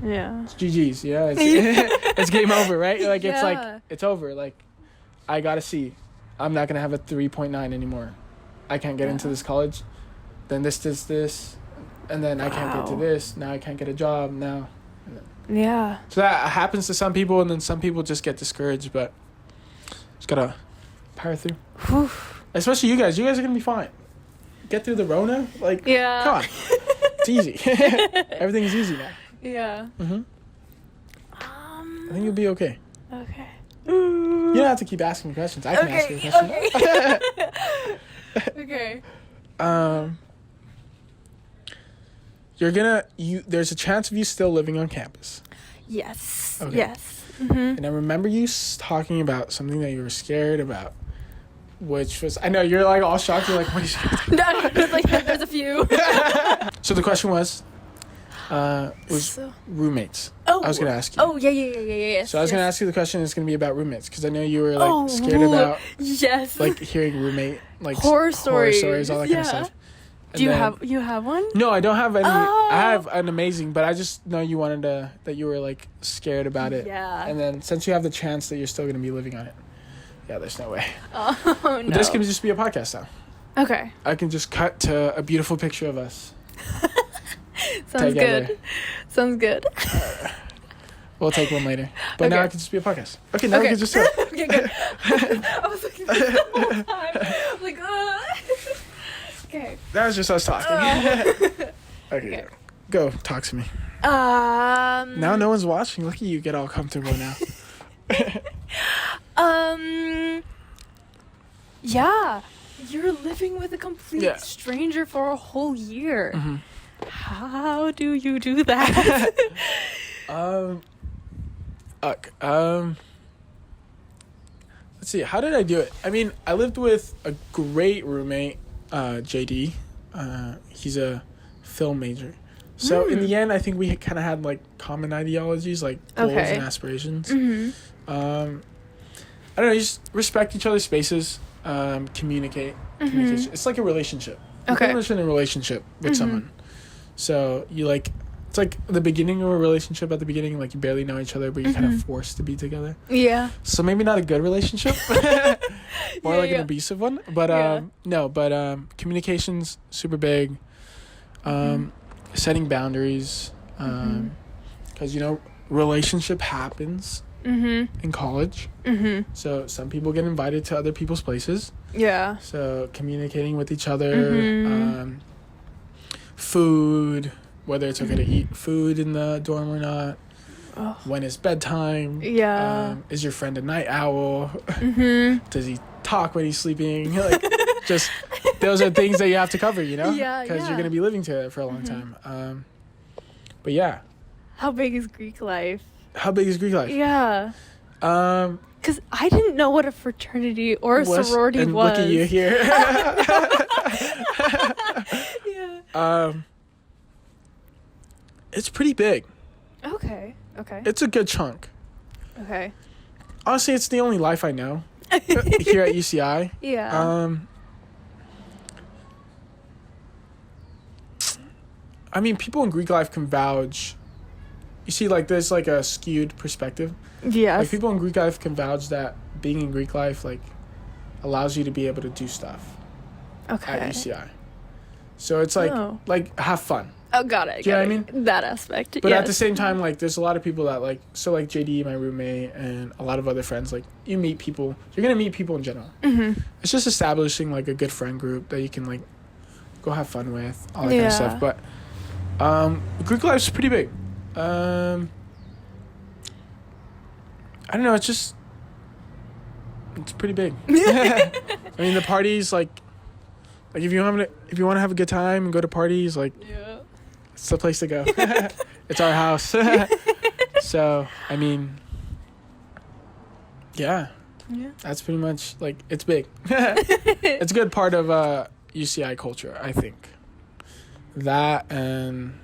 it's GG's, it's game over, right? Like, it's like, it's over. Like, I got a C. I'm not going to have a 3.9 anymore. I can't get into this college. Then this. And then I can't get to this. Now I can't get a job. Now. Yeah. So that happens to some people, and then some people just get discouraged, but just gotta power through. Whew. Especially you guys. You guys are gonna be fine. Get through the Rona. Like, come on. It's easy. Everything's easy now. Yeah. I think you'll be okay. Okay. You don't have to keep asking me questions. I can ask you a question. Okay. There's a chance of you still living on campus. Yes. Okay. Yes. And I remember you talking about something that you were scared about, which was... I know, you're, like, all shocked. You're like, what are you scared about? No, it's like, there's a few. So the question was roommates. I was going to ask you. Oh, yeah. So I was going to ask you the question. It's going to be about roommates, because I know you were, like, scared about... Yes. Like, hearing roommate, like... Horror stories, all that kind of stuff. Do you have one? No, I don't have any. I have an amazing, but I just know you wanted that you were, like, scared about it. Yeah. And then since you have the chance that you're still going to be living on it, there's no way. Oh, no. But this can just be a podcast now. Okay. I can just cut to a beautiful picture of us. Sounds good. Sounds good. We'll take one later. But now it can just be a podcast. Okay, now we can just talk. Okay, good. I was looking for the whole time. I'm like, Okay. That was just us talking. Okay. Go. Talk to me. Now no one's watching. Look at you get all comfortable now. Yeah. You're living with a complete stranger for a whole year. How do you do that? Let's see. How did I do it? I mean, I lived with a great roommate, JD. He's a film major. So in the end, I think we kind of had, like, common ideologies, like goals and aspirations. I don't know. You just respect each other's spaces. Communicate. Communication. It's like a relationship. You're pretty much in a relationship with someone. So you, like, it's like the beginning of a relationship. At the beginning, like, you barely know each other, but you're kind of forced to be together. Yeah. So maybe not a good relationship. More like an abusive one. But communication's super big. Setting boundaries. Because, relationship happens in college. So some people get invited to other people's places. Yeah. So communicating with each other. Food, whether it's okay to eat food in the dorm or not. When it's bedtime. Yeah. Is your friend a night owl? Does he talk when he's sleeping? Like, just those are things that you have to cover, Yeah. Because you're gonna be living together for a long time. But yeah. How big is Greek life? Yeah. Because I didn't know what a fraternity or a sorority and was. Look at you here. It's pretty big. Okay. It's a good chunk. Okay. Honestly, it's the only life I know here at UCI. Yeah. I mean, people in Greek life can vouch. You see, like, there's, like, a skewed perspective. Yes. Like, people in Greek life can vouch that being in Greek life, like, allows you to be able to do stuff at UCI. So it's, like, have fun. Oh, got it. Do you know what I mean? That aspect. But at the same time, like, there's a lot of people that, like, so, like, JD, my roommate, and a lot of other friends, like, you meet people. You're going to meet people in general. Mm-hmm. It's just establishing, like, a good friend group that you can, like, go have fun with, all that kind of stuff. But Greek life's pretty big. I don't know, it's pretty big. I mean, the parties, like if you want to have a good time and go to parties, like, it's the place to go. It's our house. So, I mean, yeah, that's pretty much, like, it's big. It's a good part of UCI culture, I think. That, and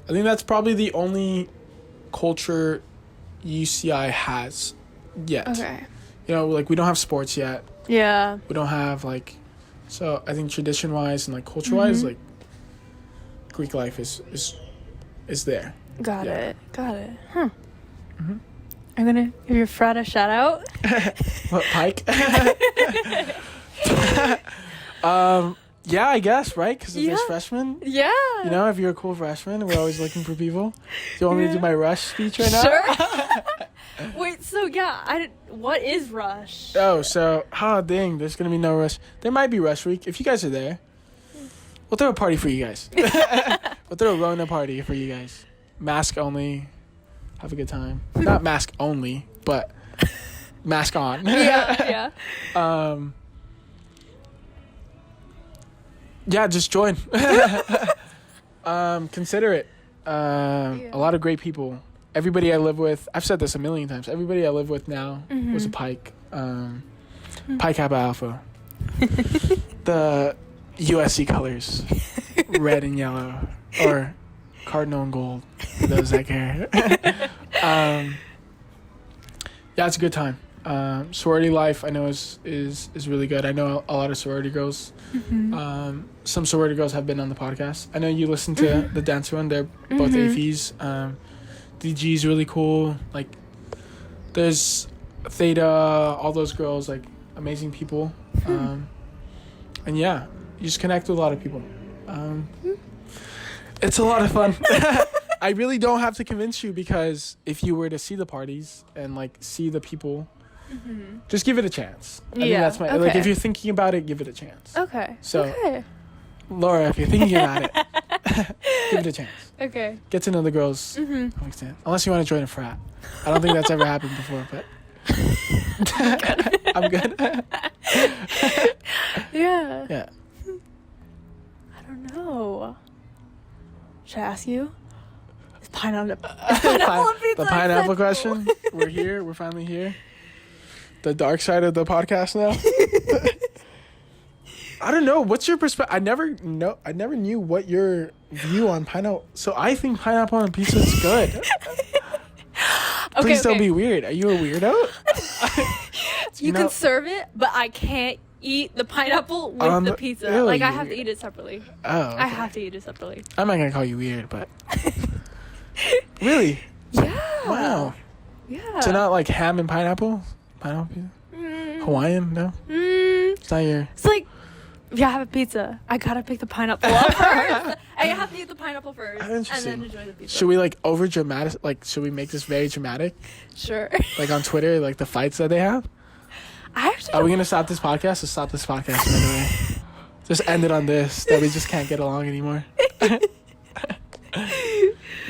I think that's probably the only culture UCI has yet. Okay. You know, like, we don't have sports yet. Yeah. We don't have, like, so I think tradition-wise and, like, culture-wise, like, Greek life is there. Got it. Huh. Mm-hmm. I'm gonna give your frat a shout out. What, Pike? Yeah, I guess, right? Because if there's freshmen. Yeah. You know, if you're a cool freshman, we're always looking for people. Do you want me to do my Rush speech right now? Sure. Wait, so what is Rush? Oh, so, dang, there's going to be no Rush. There might be Rush Week. If you guys are there, we'll throw a party for you guys. We'll throw a Rona party for you guys. Mask only. Have a good time. Not mask only, but mask on. Yeah. Yeah, just join. Consider it. A lot of great people. Everybody I live with, I've said this a million times, everybody I live with now was a Pike. Pi Kappa Alpha. The USC colors. Red and yellow. Or cardinal and gold. For those that care. Yeah, it's a good time. Sorority life, I know, is really good. I know a lot of sorority girls. Some sorority girls have been on the podcast. I know you listen to the dancer one. They're both AFEs. DG is really cool. Like, there's Theta, all those girls, like, amazing people. And yeah, you just connect with a lot of people. It's a lot of fun. I really don't have to convince you, because if you were to see the parties and, like, see the people, just give it a chance. I think that's my like, if you're thinking about it, give it a chance. Okay. So, Laura, if you're thinking about it, give it a chance. Okay. Get to know the girls. Unless you want to join a frat. I don't think that's ever happened before, but I'm good. Yeah. I don't know. Should I ask you? Is pineapple the pineapple question? We're here. We're finally here. The dark side of the podcast now. I don't know. What's your perspective? I never knew what your view on pineapple. So I think pineapple on pizza is good. Please don't be weird. Are you a weirdo? You can serve it, but I can't eat the pineapple with the pizza. Really? Like, I have to eat it separately. Oh. Okay. I have to eat it separately. I'm not gonna call you weird, but really? Yeah. Wow. Yeah. So not like ham and pineapple? Pineapple pizza? Hawaiian? No? It's not your... It's like, if you have a pizza, I gotta pick the pineapple up first. I have to eat the pineapple first, and then enjoy the pizza. Should we, like, over-dramatic... Like, should we make this very dramatic? Sure. Like, on Twitter, like, the fights that they have? Are we gonna stop this podcast? Let's stop this podcast right away. Just end it on this, that we just can't get along anymore.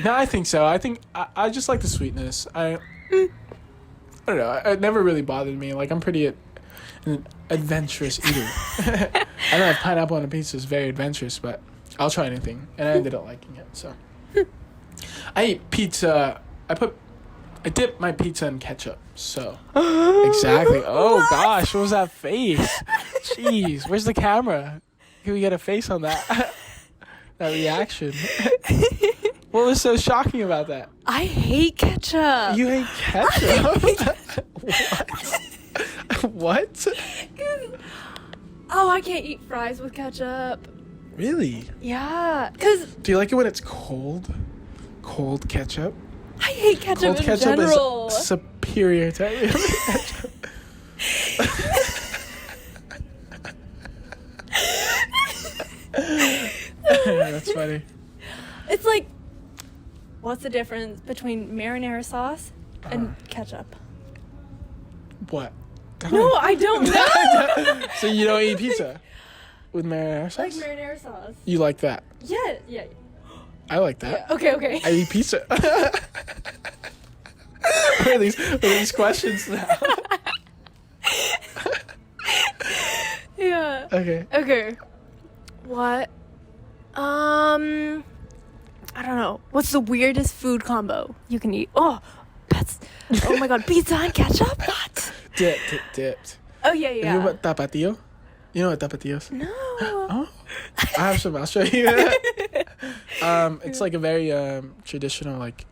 No, I think so. I think I just like the sweetness. I don't know. It never really bothered me. Like, I'm pretty an adventurous eater. I know if pineapple on a pizza is very adventurous, but I'll try anything. And I ended up liking it. So I eat pizza. I dip my pizza in ketchup. So exactly. Oh gosh, what was that face? Jeez, where's the camera? Can we get a face on that? That reaction. What was so shocking about that? I hate ketchup. You hate ketchup? What? Oh, I can't eat fries with ketchup. Really? Yeah, because Do you like it when it's cold? Cold ketchup? I hate ketchup Cold in ketchup general. is superior to any other ketchup. That's funny. It's like, what's the difference between marinara sauce and ketchup? What? No, I don't know. So you don't eat pizza with marinara sauce? Like marinara sauce. You like that? Yeah. I like that. Yeah. Okay. I eat pizza. What are these questions now? Yeah. Okay. What? I don't know. What's the weirdest food combo you can eat? Oh my god, pizza and ketchup? What? Dipped. Oh, yeah. You know what tapatio? You know what tapatio is? No. Oh. I have some. I'll show you. It's like a very traditional like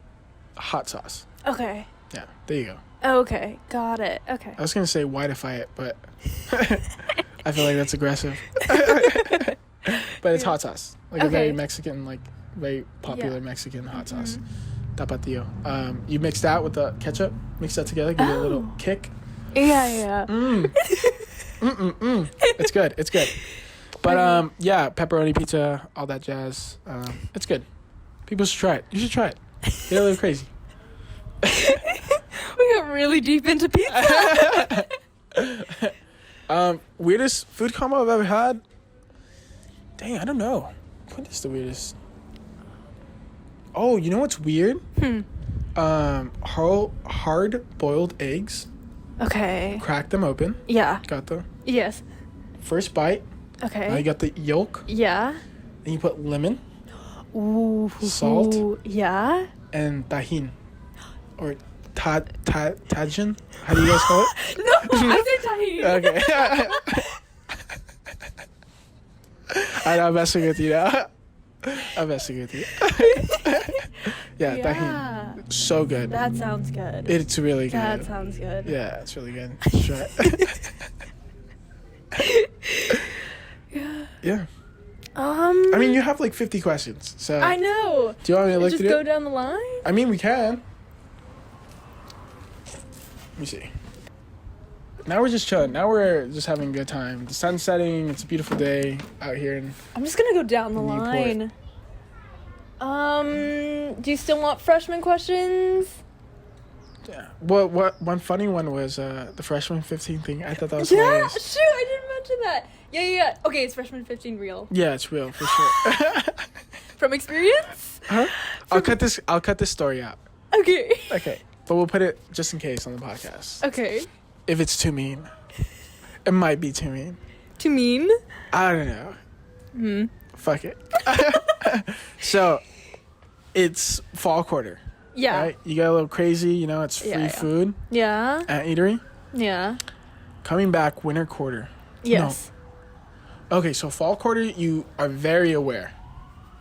hot sauce. Okay. Yeah, there you go. Okay, got it. Okay. I was gonna say whiteify it, but I feel like that's aggressive. But it's hot sauce, like a very Mexican, like very popular Mexican hot sauce. Tapatio. You mix that with the ketchup. Mix that together. Give it a little kick. Yeah. It's good. But yeah, pepperoni pizza, all that jazz. It's good. People should try it. You should try it. Get a little crazy. We got really deep into pizza. Weirdest food combo I've ever had? Dang, I don't know. What is the weirdest? Oh, you know what's weird? Hard boiled eggs. Okay. Crack them open. Yeah. Got the Yes. first bite. Okay. Now you got the yolk. Yeah. Then you put lemon. Ooh. Salt. Yeah. And tajin. Or tajin. How do you guys call it? No, I said tahini. Okay. I'm messing with you now. I'm messing with you. Yeah, tajin. So good. That sounds good. It's really good. That sounds good. Yeah, it's really good. Try it. Yeah. I mean, you have like 50 questions, so. I know. Do you want me to look Just through go it? down the line? I mean, we can. Let me see. Now we're just chilling. Now we're just having a good time. The sun's setting. It's a beautiful day out here. I'm just gonna go down the Newport. line. Do you still want freshman questions? Yeah. What one funny one was the freshman 15 thing. I thought that was hilarious. Shoot, I didn't mention that. Yeah. Okay, it's freshman 15 real. Yeah, it's real for sure. From experience? Huh? I'll cut this story out. Okay. Okay, but we'll put it just in case on the podcast. Okay. If it's too mean, it might be too mean. Too mean? I don't know. Fuck it. So, it's fall quarter. Yeah. Right? You got a little crazy, you know, it's free food Yeah. at eatery. Yeah. Coming back winter quarter. Yes. No. Okay, so fall quarter, you are very aware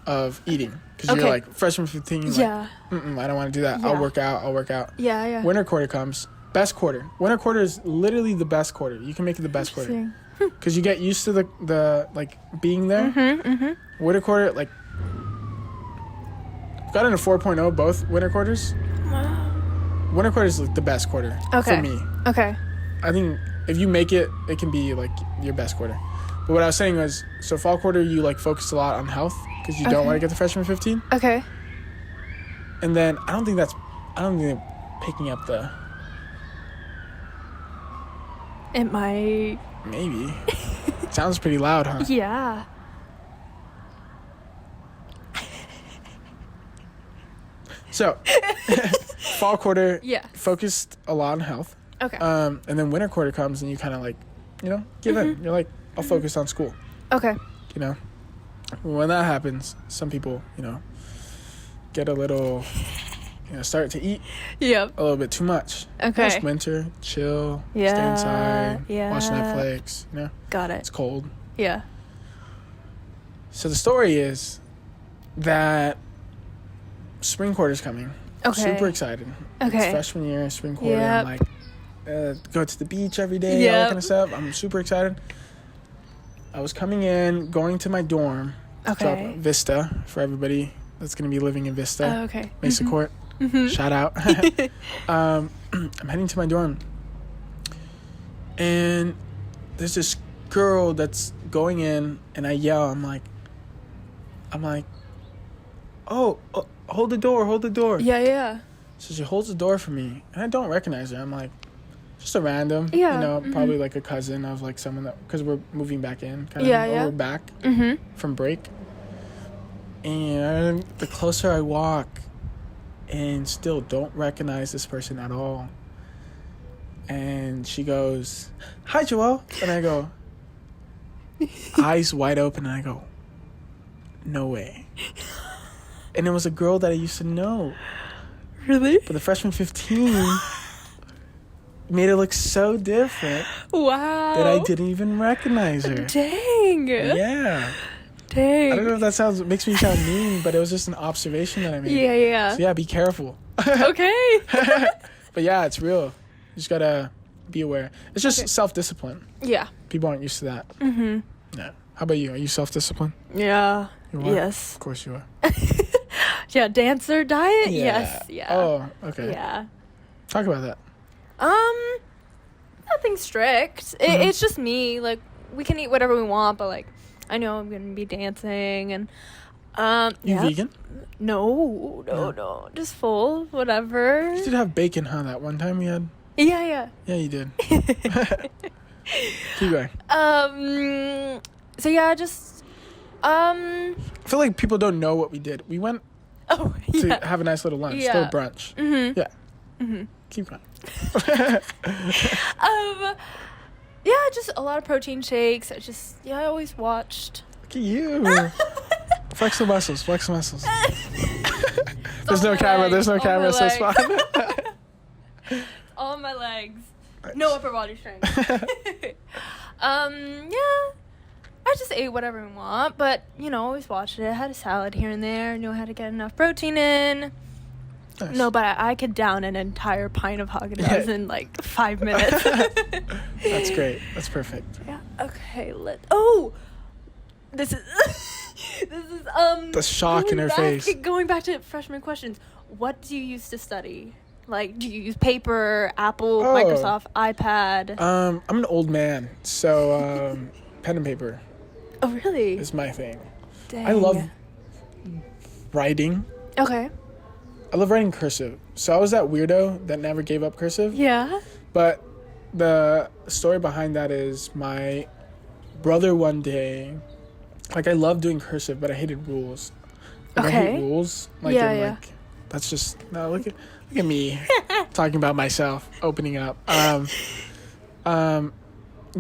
of eating. Because you're like, freshman 15, you're Yeah. like, I don't want to do that. Yeah. I'll work out. Yeah. Winter quarter comes. Best quarter. Winter quarter is literally the best quarter. You can make it the best quarter. Because you get used to the like, being there. Winter quarter, like, got in a 4.0 both winter quarters. Winter quarter is like the best quarter for me. Okay. I think if you make it, it can be like your best quarter. But what I was saying was, so fall quarter, you like focus a lot on health because you don't want to get the freshman 15. Okay. And then I don't think they're picking up the. It might. Maybe. Sounds pretty loud, huh? Yeah. So, fall quarter, Yeah. focused a lot on health. Okay. And then winter quarter comes and you kind of like, give in. You're like, I'll focus on school. Okay. When that happens, some people, get a little, start to eat Yep. a little bit too much. Okay. It's winter, chill, Yeah, stay inside, yeah. watch Netflix, Got it's it. cold. Yeah. So the story is that spring quarter's coming. Okay. Super excited. Okay. It's freshman year, spring quarter. Yep. I'm like, go to the beach every day, all that Yep. kind of stuff. I'm super excited. I was coming in, going to my dorm, Okay. Drop Vista for everybody that's going to be living in Vista. Oh, okay. Mesa Court. Shout out. I'm heading to my dorm. And there's this girl that's going in, and I yell. I'm like, oh, hold the door. Yeah. So she holds the door for me, and I don't recognize her. I'm like, just a random, Yeah. Probably like a cousin of like someone that, because we're moving back in, kind of, we're back from break. And the closer I walk, and still don't recognize this person at all. And she goes, "Hi, Joel," and I go, eyes wide open, and I go, "No way." And it was a girl that I used to know. Really? But the freshman 15 made it look so different Wow. that I didn't even recognize her. Dang. Yeah. Dang. I don't know if that makes me sound mean, but it was just an observation that I made. Yeah. So yeah, be careful. Okay. But yeah, it's real. You just gotta be aware. It's just self-discipline. Yeah. People aren't used to that. Yeah. How about you? Are you self-disciplined? Yeah. You are? Yes. Of course you are. Yeah, dancer diet? Yeah. Yes. Yeah. Oh, okay. Yeah. Talk about that. Nothing strict. It's just me. Like, we can eat whatever we want, but like, I know I'm gonna be dancing and You vegan? No. Just full, whatever. You did have bacon, huh? That one time we had. Yeah. Yeah, you did. Keep going. So yeah, just I feel like people don't know what we did. We went to have a nice little lunch, Yeah. still brunch. Yeah. Keep going. Yeah, just a lot of protein shakes. I always watched. Look at you. Flex the muscles. There's no camera, so it's fine. All my legs. No upper body strength. Yeah. I just ate whatever I want, but, always watched it. I had a salad here and there, knew how to get enough protein in. Nice. No, but I could down an entire pint of Haagen-Dazs in, 5 minutes. That's great. That's perfect. Yeah, okay, this is... The shock in her face. Going back to freshman questions, what do you use to study? Do you use paper, Apple, Microsoft, iPad? I'm an old man, so pen and paper. Oh, really? Is my thing. Dang. I love writing. Okay. I love writing cursive. So I was that weirdo that never gave up cursive. Yeah. But the story behind that is my brother one day, I love doing cursive, but I hated rules. I hate rules. That's just, no, look at me talking about myself, opening up.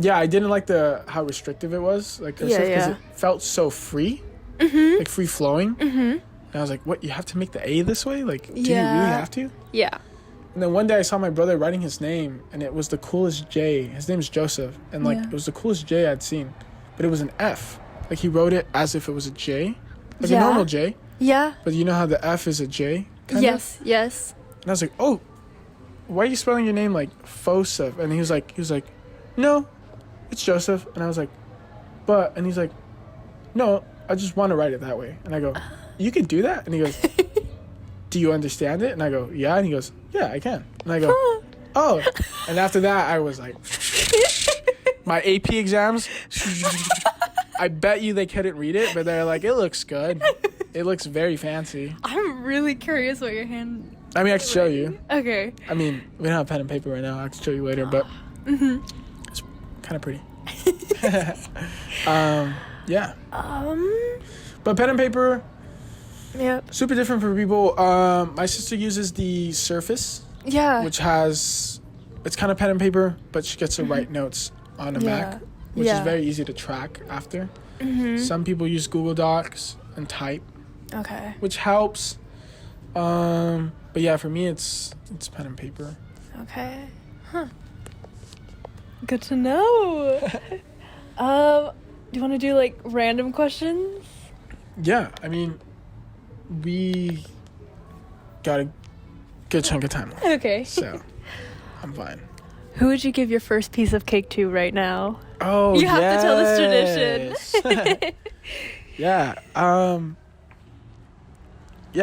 Yeah, I didn't like how restrictive it was, cursive, because it felt so free, free flowing. And I was like, what, you have to make the A this way? Do you really have to? Yeah. And then one day I saw my brother writing his name, and it was the coolest J. His name is Joseph, and it was the coolest J I'd seen, but it was an F. He wrote it as if it was a J, a normal J. Yeah. But you know how the F is a J? Yes. And I was like, oh, why are you spelling your name like Fosef? And he was like, no, it's Joseph. And I was like, but, and he's like, no, I just want to write it that way. And I go, you can do that? And he goes, do you understand it? And I go, yeah. And he goes, yeah, I can. And I go, oh. And after that, I was like, my AP exams, I bet you they couldn't read it, but they're like, it looks good. It looks very fancy. I'm really curious what your hand... I mean, I can show you. Okay. I mean, we don't have pen and paper right now. I can show you later, but it's kind of pretty. Yeah. But pen and paper, super different for people. My sister uses the Surface. Yeah. Which it's kind of pen and paper, but she gets to write notes on a Mac, which is very easy to track after. Some people use Google Docs and type. Okay. Which helps. But yeah, for me, it's pen and paper. Okay. Huh. Good to know. Do you want to do random questions? Yeah, I mean, we got a good chunk of time left. Okay. So, I'm fine. Who would you give your first piece of cake to right now? Oh, You have to tell this tradition. Yeah.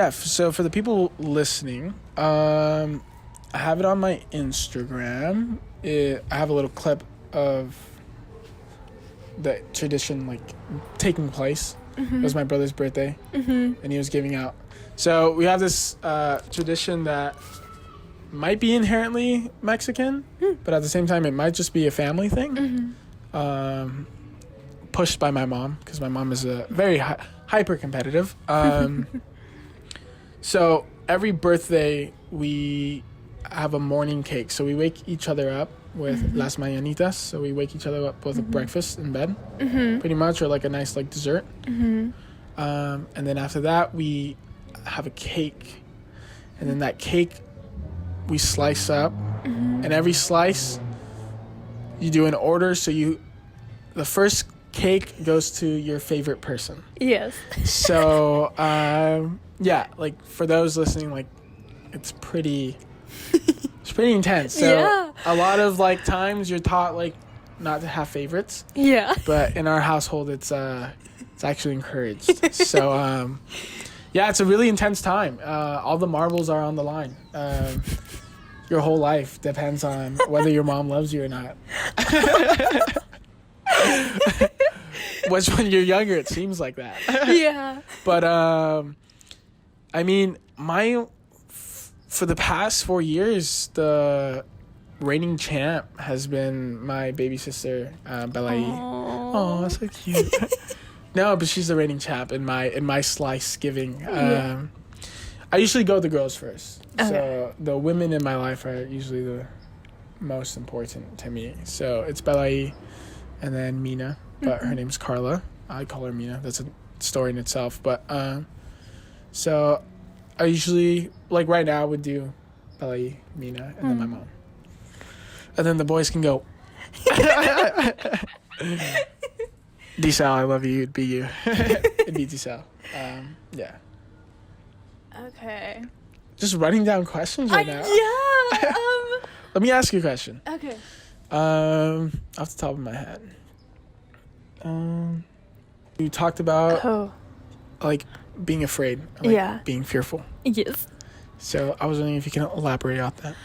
So for the people listening, I have it on my Instagram. I have a little clip of the tradition like taking place. It was my brother's birthday, and he was giving out. So we have this tradition that might be inherently Mexican, but at the same time, it might just be a family thing. Pushed by my mom, because my mom is a very hyper competitive. So every birthday we have a morning cake. So we wake each other up with las mañanitas. So we wake each other up with breakfast in bed, pretty much, or like a nice like dessert. And then after that we have a cake, and then that cake we slice up, and every slice you do an order. So the first cake goes to your favorite person. Yes. So yeah, like for those listening, like it's pretty intense. So a lot of like times you're taught like not to have favorites. Yeah. But in our household it's actually encouraged. So yeah, it's a really intense time. All the marbles are on the line. Your whole life depends on whether your mom loves you or not. Which when you're younger it seems like that. Yeah. But I mean, for the past 4 years, the reigning champ has been my baby sister, Belai. Oh, that's so cute. No, but she's the reigning champ in my slice giving. I usually go with the girls first. Okay. So the women in my life are usually the most important to me. So it's Belai and then Mina, but her name's Carla. I call her Mina. That's a story in itself. But so I usually, like right now, I would do Belai, Mina, and then my mom. And then the boys can go. Dsal, I love you. It'd be you. It'd be Dsal. Yeah. Okay. Just writing down questions right now. Yeah. Let me ask you a question. Okay. Off the top of my head. You talked about like being afraid, like being fearful. Yes. So I was wondering if you can elaborate on that.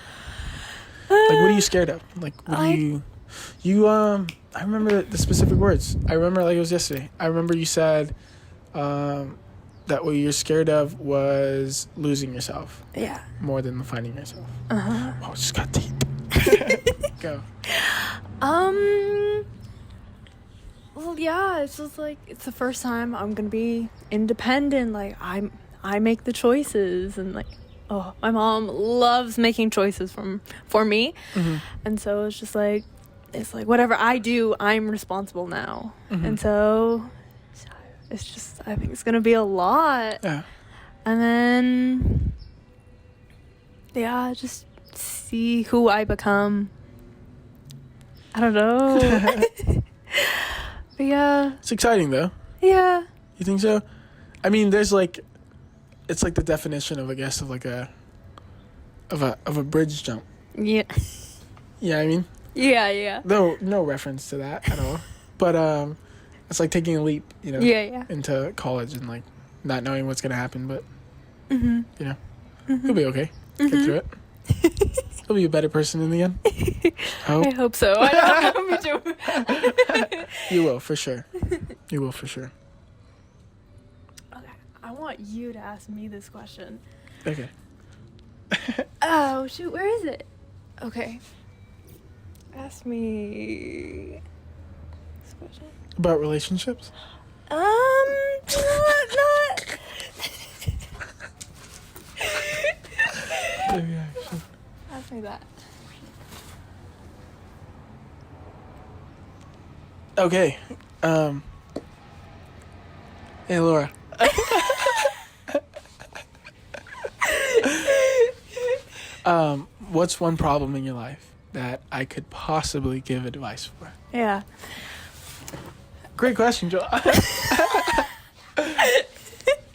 Like, what are you scared of? Like, what do you I remember the specific words. I remember like it was yesterday. I remember you said that what you're scared of was losing yourself. Yeah. More than finding yourself. Oh, it just got deep. Go. Well, yeah, it's just like it's the first time I'm gonna be independent. Like I make the choices, and like, oh, my mom loves making choices for me, and so it's like whatever I do, I'm responsible now, and so it's just I think it's gonna be a lot. Yeah, and then just see who I become. I don't know. But yeah. It's exciting though. Yeah. You think so? I mean, there's like, it's like the definition of, I guess, of like a bridge jump. Yeah. Yeah, I mean. Yeah. No reference to that at all. But it's like taking a leap, you know. Yeah. Into college and like not knowing what's gonna happen, but you know, you'll be okay. Get through it. You'll be a better person in the end. I hope so. I know. Me too. You will, for sure. You will, for sure. Okay. I want you to ask me this question. Okay. Oh, shoot. Where is it? Okay. Ask me this question. About relationships? Not. Maybe I should. Ask me that. Okay. Hey, Laura. What's one problem in your life that I could possibly give advice for? Yeah. Great question, Joel.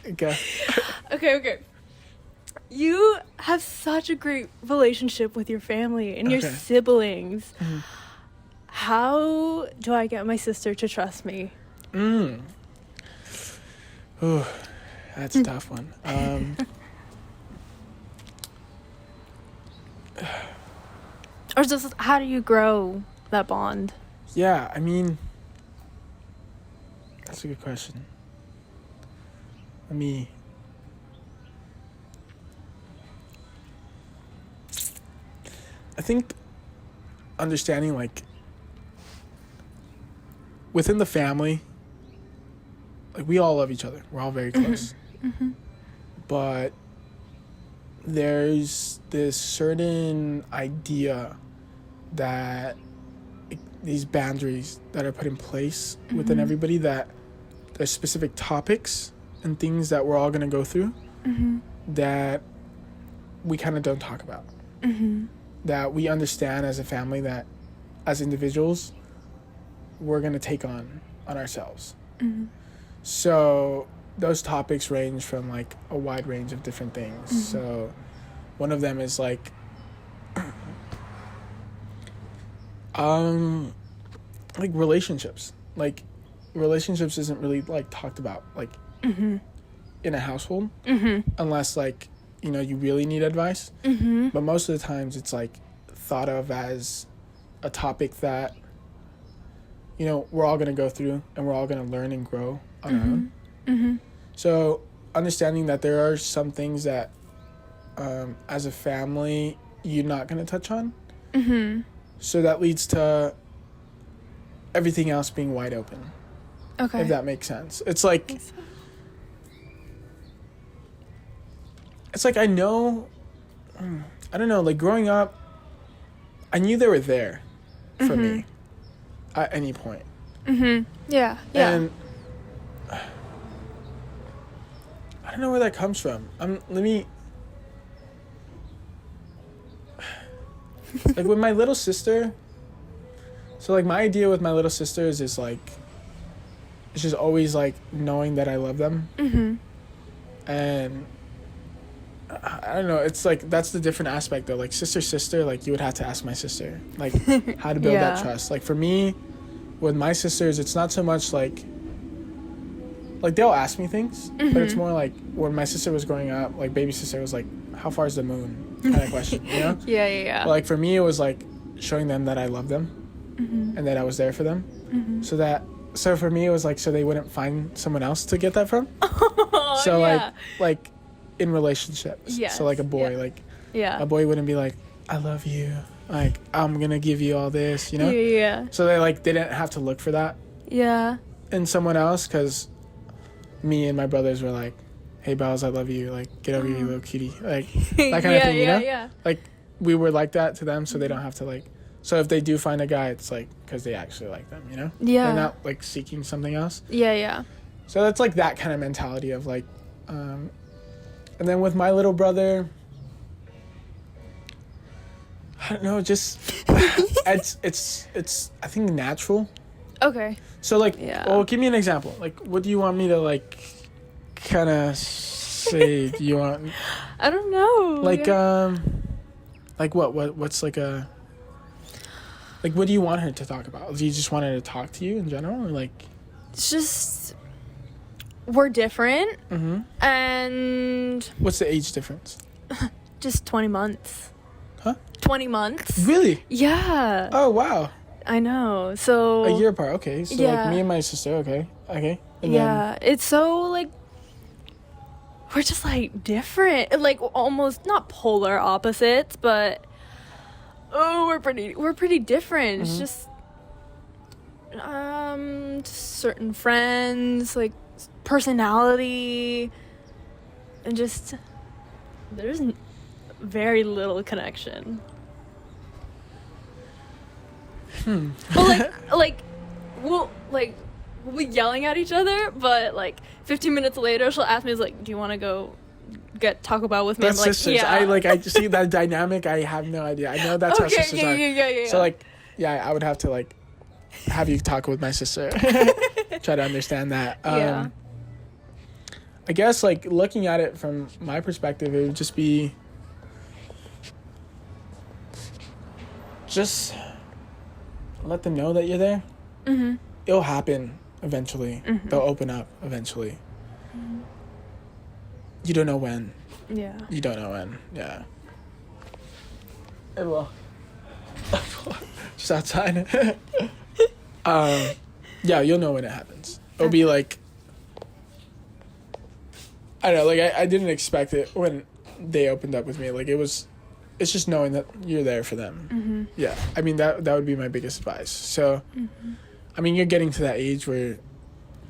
Okay. You have such a great relationship with your family and your siblings. How do I get my sister to trust me? Ooh, that's a tough one. Or just how do you grow that bond? Yeah, I mean, that's a good question. I think understanding, like, within the family, like, we all love each other. We're all very close. Mm-hmm. But there's this certain idea that these boundaries that are put in place within everybody, that there's specific topics and things that we're all going to go through that we kind of don't talk about. That we understand as a family, that as individuals we're going to take on ourselves. So those topics range from, like, a wide range of different things. So one of them is like relationships. Like, relationships isn't really, like, talked about, like, in a household, unless, like, you know, you really need advice. But most of the times it's, like, thought of as a topic that, you know, we're all going to go through and we're all going to learn and grow on our own. So understanding that there are some things that as a family you're not going to touch on. So that leads to everything else being wide open. Okay. If that makes sense. It's like I know, I don't know, like, growing up, I knew they were there for me at any point. Yeah. And I don't know where that comes from. Like, with my little sister, so, like, my idea with my little sisters is, like, it's just always, like, knowing that I love them. And I don't know, it's like, that's the different aspect though. Like, sister, like, you would have to ask my sister, like, how to build that trust. Like, for me, with my sisters, it's not so much like they'll ask me things, but it's more like, when my sister was growing up, like, baby sister was like, how far is the moon, kind of question, you know? Yeah. But, like, for me, it was like showing them that I love them and that I was there for them. So for me, it was like, so they wouldn't find someone else to get that from. So like in relationships. Yes. So, like, a boy, like, Yeah. a boy wouldn't be like, I love you, like, I'm gonna give you all this, you know? Yeah. So they, like, didn't have to look for that Yeah. in someone else, because me and my brothers were like, hey, Bells, I love you, like, get over here, you little cutie, like, that kind of thing, you know? Yeah. Like, we were like that to them, so they don't have to, like, so if they do find a guy, it's like because they actually like them, you know? Yeah. They're not, like, seeking something else. Yeah. So that's, like, that kind of mentality of, like, and then with my little brother, I don't know, just it's I think natural. Okay. So, like, Yeah. well, give me an example. Like, what do you want me to, like, kind of say? Do you want, I don't know. like, like, what's like a, like, what do you want her to talk about? Do you just want her to talk to you in general, or, like? It's just, we're different. And What's the age difference? just 20 months. Huh? 20 months. Really? Yeah. Oh, wow. I know. So. A year apart. Okay. So, Yeah. like, me and my sister. Okay. And Yeah. It's so, like, we're just, like, different. Like, almost not polar opposites, but we're pretty different. It's just certain friends, like, personality, and just there's very little connection. But we'll be yelling at each other, but, like, 15 minutes later she'll ask me, like, do you want to go get Taco Bell with me? That's I'm like, sisters. yeah. I just see that dynamic. I have no idea. I know that's how sisters are. Yeah. So, like, yeah, I would have to, like, have you talk with my sister. Try to understand that. Yeah. I guess, like, looking at it from my perspective, it would just be just let them know that you're there. It'll happen eventually. They'll open up eventually. you don't know when. Yeah. You don't know when. Yeah. It will. Just outside. Yeah, you'll know when it happens. It'll be like, I don't know, like I didn't expect it when they opened up with me. Like it's just knowing that you're there for them. Mm-hmm. Yeah, I mean that would be my biggest advice. So, I mean, you're getting to that age where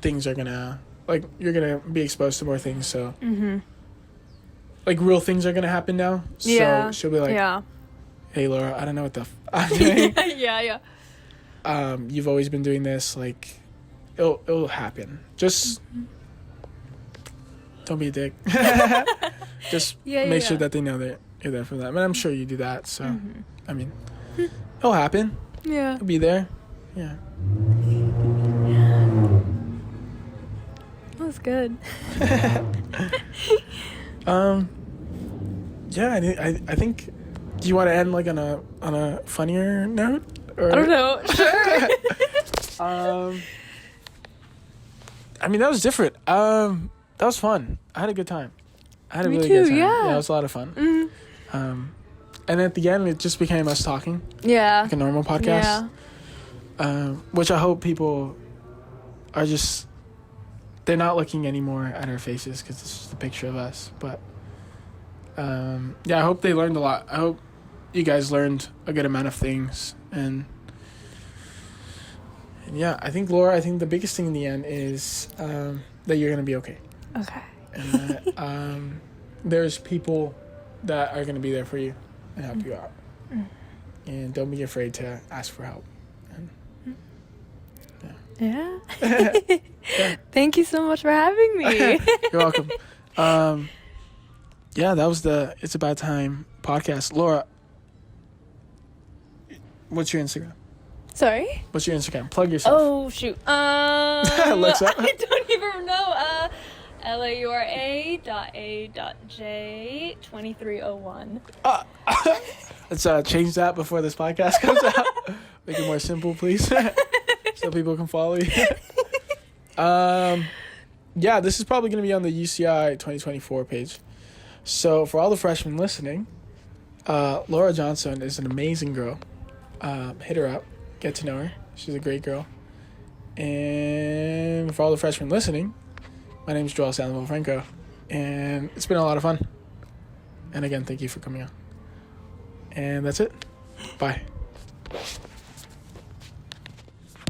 things are gonna, like, you're gonna be exposed to more things. So, like, real things are gonna happen now. Yeah. So she'll be like, yeah. "Hey, Laura, I don't know what the I'm doing. Yeah. You've always been doing this. Like, it'll happen. Just don't be a dick. Just make sure that they know that you're there for them. And I'm sure you do that. So, I mean, it'll happen. Yeah. It'll be there. Yeah. That was good. Yeah, I think. Do you want to end like on a funnier note? Or? I don't know. Sure. I mean, that was different. That was fun. I had a good time. I had a Me really too, good time. yeah. It was a lot of fun. And at the end, it just became us talking, Yeah. like a normal podcast. Yeah. Which I hope people are just, they're not looking anymore at our faces because it's just a picture of us. But yeah, I hope they learned a lot. I hope you guys learned a good amount of things. And yeah, I think, Laura, the biggest thing in the end is that you're going to be okay. Okay. And that there's people that are going to be there for you and help you out. And don't be afraid to ask for help. And, Yeah. yeah. Thank you so much for having me. You're welcome. Yeah, that was the It's About Time podcast. Laura, what's your Instagram? Sorry? What's your Instagram? Plug yourself. Oh, shoot. Alexa. I don't even know. laura.a.j2301. Let's change that before this podcast comes out. Make it more simple, please. So people can follow you. Yeah, this is probably going to be on the UCI 2024 page. So for all the freshmen listening, Laura Johnstone is an amazing girl. Hit her up. Get to know her. She's a great girl. And for all the freshmen listening, my name is Joel Sandoval Franco. And it's been a lot of fun. And again, thank you for coming on. And that's it. Bye.